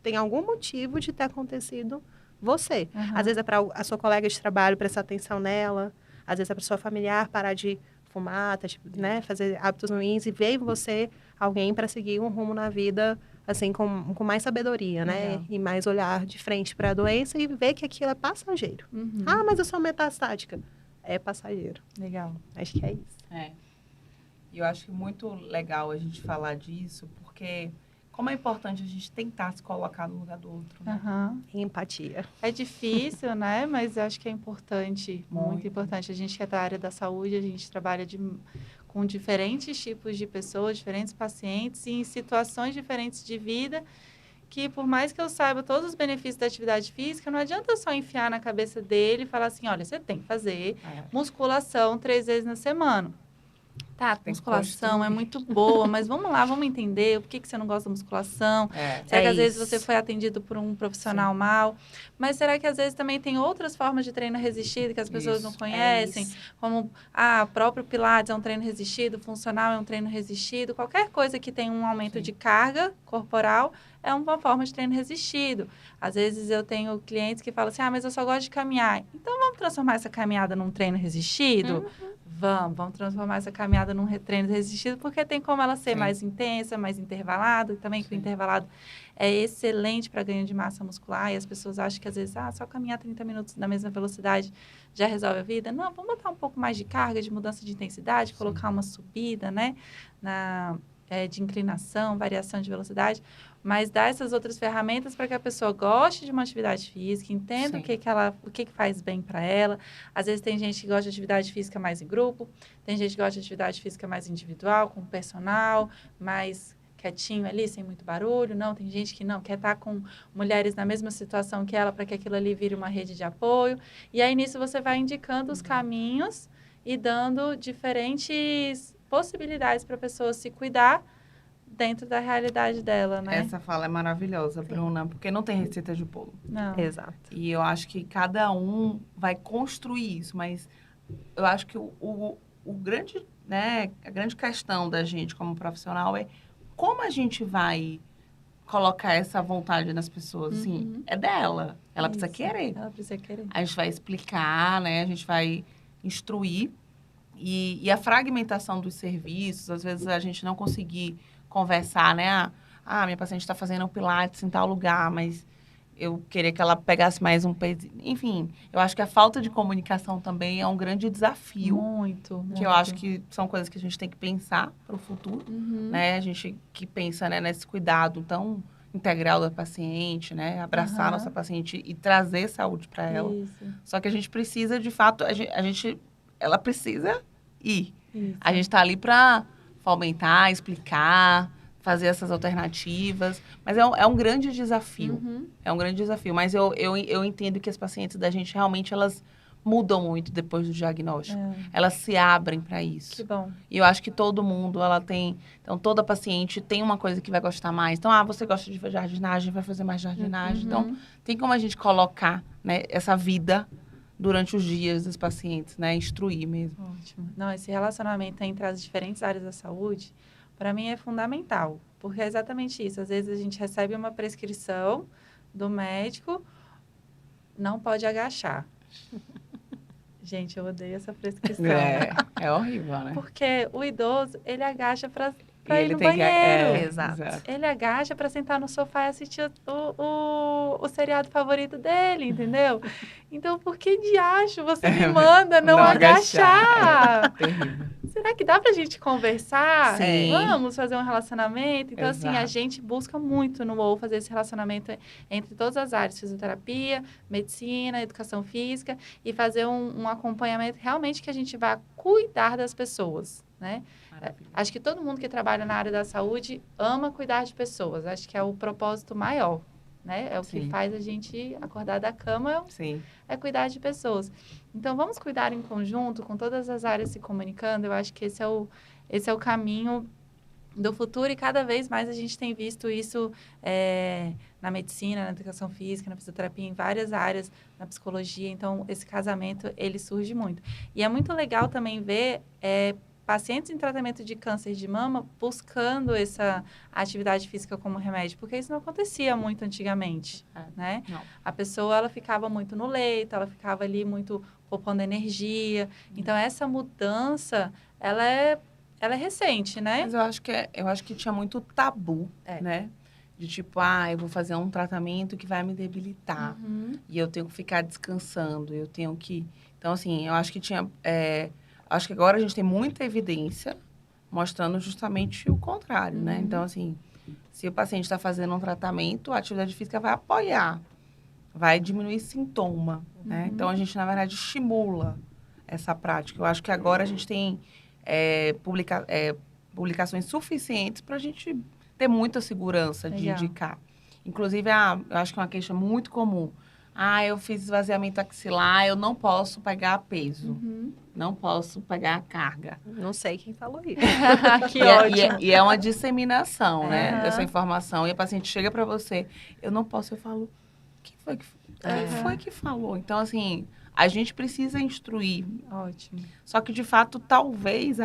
Speaker 3: Tem algum motivo de ter acontecido você. Às vezes é para a sua colega de trabalho prestar atenção nela, às vezes é para sua familiar parar de fumar, né, fazer hábitos ruins e ver em você alguém para seguir um rumo na vida assim com mais sabedoria, né? E mais olhar de frente para a doença e ver que aquilo é passageiro. Mas eu sou metastática. É passageiro.
Speaker 1: Legal.
Speaker 3: Acho que é isso.
Speaker 2: E eu acho que muito legal a gente falar disso, porque como é importante a gente tentar se colocar no lugar do outro, né?
Speaker 3: Empatia.
Speaker 1: É difícil, né? Mas eu acho que é importante, muito importante. A gente que é da área da saúde, a gente trabalha com diferentes tipos de pessoas, diferentes pacientes e em situações diferentes de vida, que por mais que eu saiba todos os benefícios da atividade física, não adianta só enfiar na cabeça dele e falar assim, olha, você tem que fazer musculação 3 vezes na semana. Tá,
Speaker 2: Tem que
Speaker 1: musculação é
Speaker 2: construir.
Speaker 1: muito boa, mas vamos lá, vamos entender o que você não gosta da musculação. Será que às vezes você foi atendido por um profissional mal? Mas será que às vezes também tem outras formas de treino resistido que as pessoas não conhecem? Como próprio Pilates é um treino resistido, funcional é um treino resistido. Qualquer coisa que tenha um aumento de carga corporal é uma forma de treino resistido. Às vezes eu tenho clientes que falam assim, mas eu só gosto de caminhar. Então vamos transformar essa caminhada num treino resistido? Vamos transformar essa caminhada num treino resistido, porque tem como ela ser mais intensa, mais intervalada, também que o intervalado é excelente para ganho de massa muscular, e as pessoas acham que às vezes, só caminhar 30 minutos na mesma velocidade já resolve a vida. Não, vamos botar um pouco mais de carga, de mudança de intensidade, colocar uma subida, né, de inclinação, variação de velocidade, mas dar essas outras ferramentas para que a pessoa goste de uma atividade física, entenda o que faz bem para ela. Às vezes tem gente que gosta de atividade física mais em grupo, tem gente que gosta de atividade física mais individual, com personal, mais quietinho ali, sem muito barulho. Não, tem gente que não, quer estar com mulheres na mesma situação que ela para que aquilo ali vire uma rede de apoio. E aí, nisso, você vai indicando os caminhos e dando diferentes possibilidades para a pessoa se cuidar dentro da realidade dela, né?
Speaker 2: Essa fala é maravilhosa, Bruna, porque não tem receita de bolo.
Speaker 1: Não.
Speaker 3: Exato.
Speaker 2: E eu acho que cada um vai construir isso, mas eu acho que o grande, né, a grande questão da gente como profissional é como a gente vai colocar essa vontade nas pessoas, assim, é dela. Ela precisa querer.
Speaker 1: Ela precisa querer.
Speaker 2: A gente vai explicar, né, a gente vai instruir e a fragmentação dos serviços, às vezes a gente não conseguir conversar, né? Minha paciente está fazendo um pilates em tal lugar, mas eu queria que ela pegasse mais um peso. Enfim, eu acho que a falta de comunicação também é um grande desafio.
Speaker 1: Muito.
Speaker 2: Que eu acho que são coisas que a gente tem que pensar para o futuro, né? A gente que pensa, né, nesse cuidado tão integral da paciente, né? Abraçar a nossa paciente e trazer saúde para ela.
Speaker 1: Isso.
Speaker 2: Só que a gente precisa, de fato, ela precisa ir.
Speaker 1: Isso.
Speaker 2: A gente está ali para fomentar, explicar, fazer essas alternativas. Mas é um grande desafio. É um grande desafio. Mas eu entendo que as pacientes da gente, realmente, elas mudam muito depois do diagnóstico. Elas se abrem para isso.
Speaker 1: Que bom.
Speaker 2: E eu acho que todo mundo, Então, toda paciente tem uma coisa que vai gostar mais. Então, você gosta de jardinagem, vai fazer mais jardinagem. Então, tem como a gente colocar, né, essa vida durante os dias dos pacientes, né? Instruir mesmo.
Speaker 1: Ótimo. Não, esse relacionamento entre as diferentes áreas da saúde, para mim, é fundamental. Porque é exatamente isso. Às vezes, a gente recebe uma prescrição do médico, não pode agachar. Gente, eu odeio essa prescrição.
Speaker 2: É horrível, né?
Speaker 1: Porque o idoso, ele agacha para ir no
Speaker 2: tem
Speaker 1: banheiro.
Speaker 3: Exato.
Speaker 1: Ele agacha para sentar no sofá e assistir o seriado favorito dele, entendeu? Então, por que diacho você me manda não agachar?
Speaker 2: É terrível.
Speaker 1: Será que dá pra gente conversar?
Speaker 2: Sim.
Speaker 1: Vamos fazer um relacionamento? Então, assim, a
Speaker 2: Exato.
Speaker 1: gente busca muito no UOL fazer esse relacionamento entre todas as áreas, fisioterapia, medicina, educação física, e fazer um acompanhamento realmente que a gente vá cuidar das pessoas, né? Acho que todo mundo que trabalha na área da saúde ama cuidar de pessoas. Acho que é o propósito maior, né? É o que faz a gente acordar da cama, é cuidar de pessoas. Então, vamos cuidar em conjunto, com todas as áreas se comunicando. Eu acho que esse é o caminho do futuro, e cada vez mais a gente tem visto isso na medicina, na educação física, na fisioterapia, em várias áreas, na psicologia. Então, esse casamento, ele surge muito. E é muito legal também ver pacientes em tratamento de câncer de mama buscando essa atividade física como remédio, porque isso não acontecia muito antigamente, né?
Speaker 2: Não.
Speaker 1: A pessoa, ela ficava muito no leito, ela ficava ali muito poupando energia. Então, essa mudança, ela é recente, né?
Speaker 2: Mas eu acho que tinha muito tabu, né? De tipo, eu vou fazer um tratamento que vai me debilitar. E eu tenho que ficar descansando, eu tenho que... Então, assim, eu acho que tinha... Acho que agora a gente tem muita evidência mostrando justamente o contrário, né? Então, assim, se o paciente está fazendo um tratamento, a atividade física vai apoiar, vai diminuir sintoma, né? Então, a gente, na verdade, estimula essa prática. Eu acho que agora a gente tem publicações suficientes para a gente ter muita segurança de indicar. Inclusive, eu acho que é uma queixa muito comum. eu fiz esvaziamento axilar, eu não posso pegar peso,
Speaker 1: Uhum.
Speaker 2: não posso pegar carga.
Speaker 3: Não sei quem falou isso.
Speaker 1: Que ótimo.
Speaker 2: E é uma disseminação, né,
Speaker 1: Aham.
Speaker 2: dessa informação. E a paciente chega para você, eu não posso, eu falo, quem foi que falou? Então, assim, a gente precisa instruir.
Speaker 1: Ótimo.
Speaker 2: Só que, de fato, talvez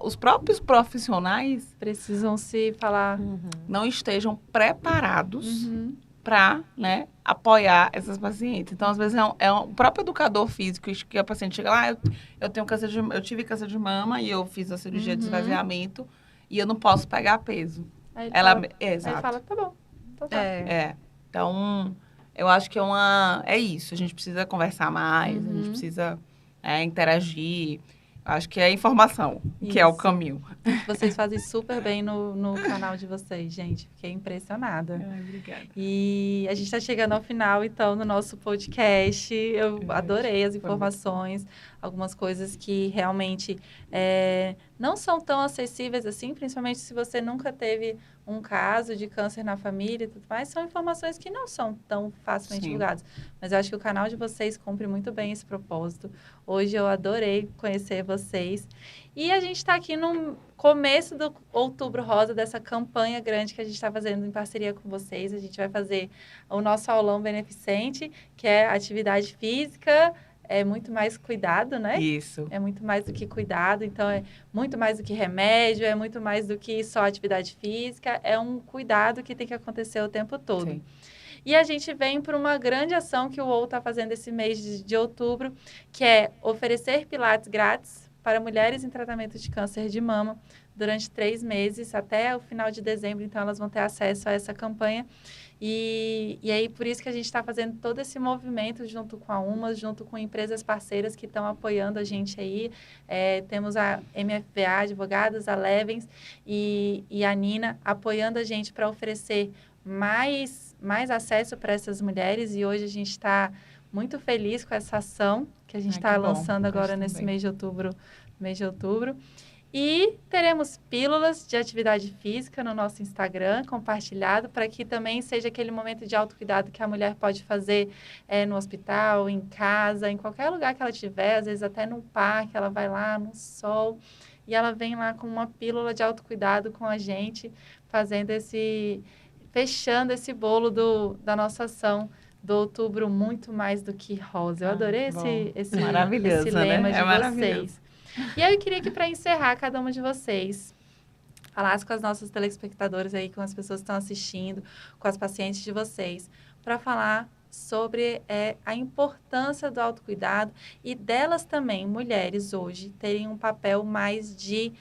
Speaker 2: os próprios profissionais
Speaker 1: Precisam se falar.
Speaker 2: não estejam preparados
Speaker 1: Uhum.
Speaker 2: para, né, apoiar essas pacientes. Então, às vezes, o próprio educador físico que a paciente chega lá, eu tive câncer de mama e eu fiz a cirurgia de
Speaker 1: Uhum.
Speaker 2: esvaziamento e eu não posso pegar peso.
Speaker 1: Aí ele,
Speaker 2: Ela,
Speaker 1: fala, aí ele
Speaker 2: exato.
Speaker 1: fala, tá bom. Então tá.
Speaker 2: Então, eu acho que é isso. A gente precisa conversar mais, a gente precisa interagir. Acho que é informação, que é o
Speaker 1: Isso.
Speaker 2: caminho.
Speaker 1: Vocês fazem super bem no canal de vocês, gente. Fiquei impressionada.
Speaker 2: Obrigada.
Speaker 1: E a gente está chegando ao final, então, do nosso podcast. Eu adorei as informações, algumas coisas que realmente não são tão acessíveis assim, principalmente se você nunca teve um caso de câncer na família e tudo mais. São informações que não são tão facilmente divulgadas. Mas eu acho que o canal de vocês cumpre muito bem esse propósito. Hoje eu adorei conhecer vocês. E a gente está aqui no começo do Outubro Rosa, dessa campanha grande que a gente está fazendo em parceria com vocês. A gente vai fazer o nosso aulão beneficente, que é atividade física, é muito mais cuidado, né?
Speaker 2: Isso.
Speaker 1: É muito mais do que cuidado, então é muito mais do que remédio, é muito mais do que só atividade física, é um cuidado que tem que acontecer o tempo todo.
Speaker 2: Sim.
Speaker 1: E a gente vem para uma grande ação que o UOL está fazendo esse mês de outubro, que é oferecer pilates grátis para mulheres em tratamento de câncer de mama durante 3 meses, até o final de dezembro. Então, elas vão ter acesso a essa campanha. E aí, por isso que a gente está fazendo todo esse movimento junto com a UMAS, junto com empresas parceiras que estão apoiando a gente aí. Temos a MFVA Advogados, a Levens e a Nina apoiando a gente para oferecer mais acesso para essas mulheres. E hoje a gente está muito feliz com essa ação que a gente está lançando agora nesse mês de outubro. E teremos pílulas de atividade física no nosso Instagram, compartilhado, para que também seja aquele momento de autocuidado que a mulher pode fazer no hospital, em casa, em qualquer lugar que ela estiver, às vezes até num parque, ela vai lá no sol e ela vem lá com uma pílula de autocuidado com a gente, fechando esse bolo da nossa ação do outubro muito mais do que rosa. Eu adorei esse lema de vocês. E aí eu queria que, para encerrar, cada uma de vocês falasse com as nossas telespectadoras aí, com as pessoas que estão assistindo, com as pacientes de vocês, para falar sobre a importância do autocuidado e delas também, mulheres hoje, terem um papel mais de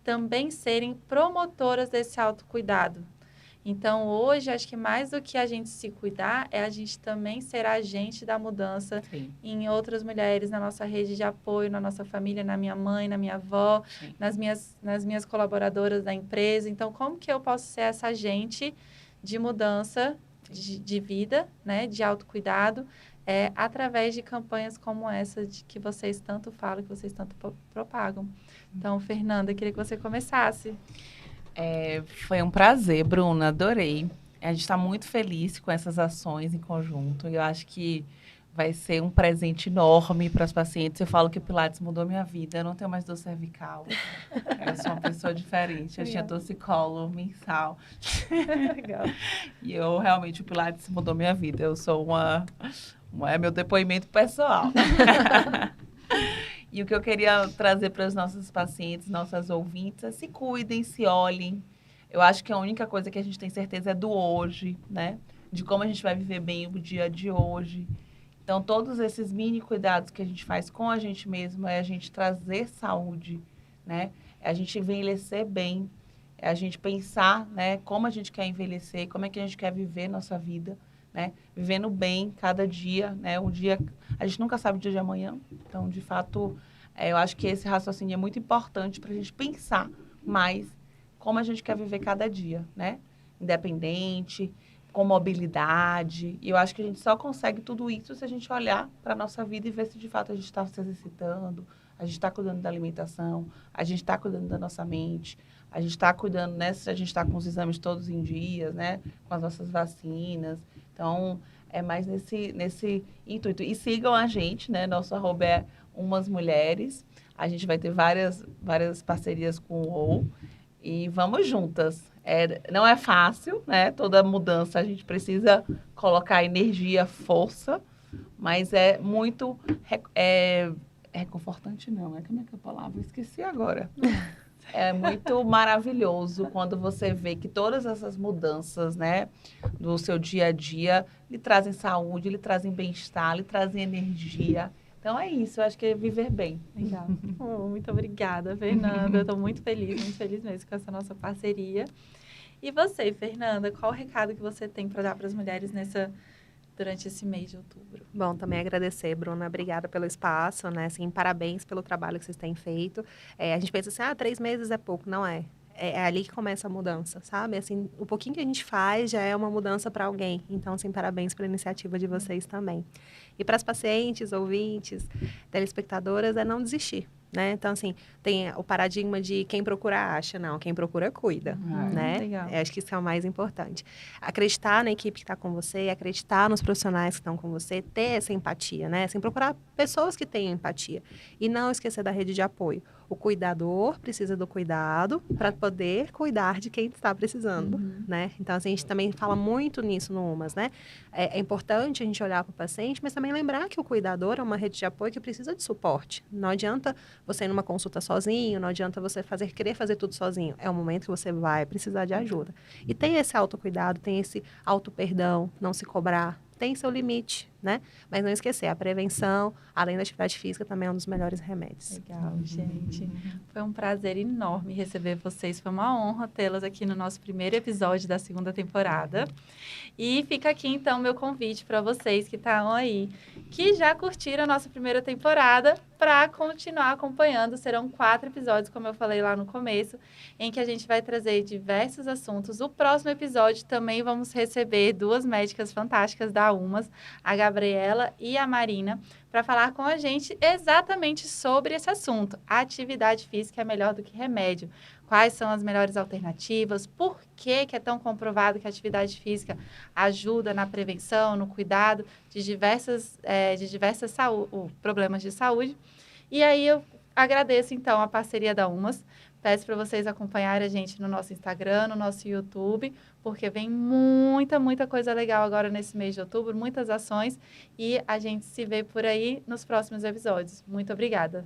Speaker 1: também serem promotoras desse autocuidado. Então, hoje, acho que mais do que a gente se cuidar, é a gente também ser agente da mudança em outras mulheres, na nossa rede de apoio, na nossa família, na minha mãe, na minha avó, nas minhas colaboradoras da empresa. Então, como que eu posso ser essa agente de mudança de vida, né, de autocuidado, através de campanhas como essa que vocês tanto falam, que vocês tanto propagam. Então, Fernanda, queria que você começasse.
Speaker 2: Foi um prazer, Bruna, adorei. A gente está muito feliz com essas ações em conjunto e eu acho que vai ser um presente enorme para as pacientes. Eu falo que o Pilates mudou minha vida, eu não tenho mais dor cervical, eu sou uma pessoa diferente, eu tinha torcicolo mensal.
Speaker 1: Legal.
Speaker 2: E realmente o Pilates mudou minha vida, eu sou é meu depoimento pessoal. E o que eu queria trazer para os nossos pacientes, nossas ouvintes, é se cuidem, se olhem. Eu acho que a única coisa que a gente tem certeza é do hoje, né? De como a gente vai viver bem o dia de hoje. Então, todos esses mini cuidados que a gente faz com a gente mesmo é a gente trazer saúde, né? É a gente envelhecer bem, é a gente pensar, né, como a gente quer envelhecer, como é que a gente quer viver nossa vida, né? Vivendo bem cada dia, né? Um dia, a gente nunca sabe o dia de amanhã. Então, de fato, eu acho que esse raciocínio é muito importante para a gente pensar mais como a gente quer viver cada dia, né? Independente, com mobilidade. E eu acho que a gente só consegue tudo isso se a gente olhar para a nossa vida e ver se, de fato, a gente está se exercitando, a gente está cuidando da alimentação, a gente está cuidando da nossa mente, A gente está cuidando, né? A gente está com os exames todos em dias, né? Com as nossas vacinas. Então, é mais nesse intuito. E sigam a gente, né? Nosso arroba é Umas Mulheres. A gente vai ter várias parcerias com o UOL. E vamos juntas. Não é fácil, né? Toda mudança a gente precisa colocar energia, força, mas é muito reconfortante, não. Como é que é a palavra? Esqueci agora. É muito maravilhoso quando você vê que todas essas mudanças, né, do seu dia a dia, lhe trazem saúde, lhe trazem bem-estar, lhe trazem energia. Então é isso, eu acho que é viver bem.
Speaker 1: Legal. Muito obrigada, Fernanda. Estou muito feliz mesmo com essa nossa parceria. E você, Fernanda, qual o recado que você tem para dar para as mulheres durante esse mês de outubro?
Speaker 3: Bom, também agradecer, Bruna. Obrigada pelo espaço, né? Assim, parabéns pelo trabalho que vocês têm feito. A gente pensa assim, 3 meses é pouco. Não é. É ali que começa a mudança, sabe? Assim, o pouquinho que a gente faz já é uma mudança para alguém. Então, assim, parabéns pela iniciativa de vocês também. E para as pacientes, ouvintes, telespectadoras, é não desistir, né? Então, assim, tem o paradigma de quem procura acha, não. Quem procura cuida, né?
Speaker 1: Legal.
Speaker 3: Acho que isso é o mais importante. Acreditar na equipe que está com você, acreditar nos profissionais que estão com você, ter essa empatia, né? Assim, procurar pessoas que tenham empatia. E não esquecer da rede de apoio. O cuidador precisa do cuidado para poder cuidar de quem está precisando, né? Então, assim, a gente também fala muito nisso no UMAS, né? É importante a gente olhar para o paciente, mas também lembrar que o cuidador é uma rede de apoio que precisa de suporte. Não adianta você ir numa consulta sozinho, não adianta você querer fazer tudo sozinho. É um momento que você vai precisar de ajuda. E tem esse autocuidado, tem esse auto-perdão, não se cobrar, tem seu limite, né? Mas não esquecer, a prevenção, além da atividade física, também é um dos melhores remédios.
Speaker 1: Legal, gente. Foi um prazer enorme receber vocês. Foi uma honra tê-las aqui no nosso primeiro episódio da segunda temporada. E fica aqui, então, meu convite para vocês que estão aí, que já curtiram a nossa primeira temporada, para continuar acompanhando. Serão 4 episódios, como eu falei lá no começo, em que a gente vai trazer diversos assuntos. O próximo episódio também vamos receber 2 médicas fantásticas da UMAS, a Gabriela e a Marina, para falar com a gente exatamente sobre esse assunto. A atividade física é melhor do que remédio. Quais são as melhores alternativas? Por que é tão comprovado que a atividade física ajuda na prevenção, no cuidado de diversos problemas de saúde? E aí eu agradeço, então, a parceria da UMAS. Peço para vocês acompanharem a gente no nosso Instagram, no nosso YouTube, porque vem muita coisa legal agora nesse mês de outubro, muitas ações, e a gente se vê por aí nos próximos episódios. Muito obrigada!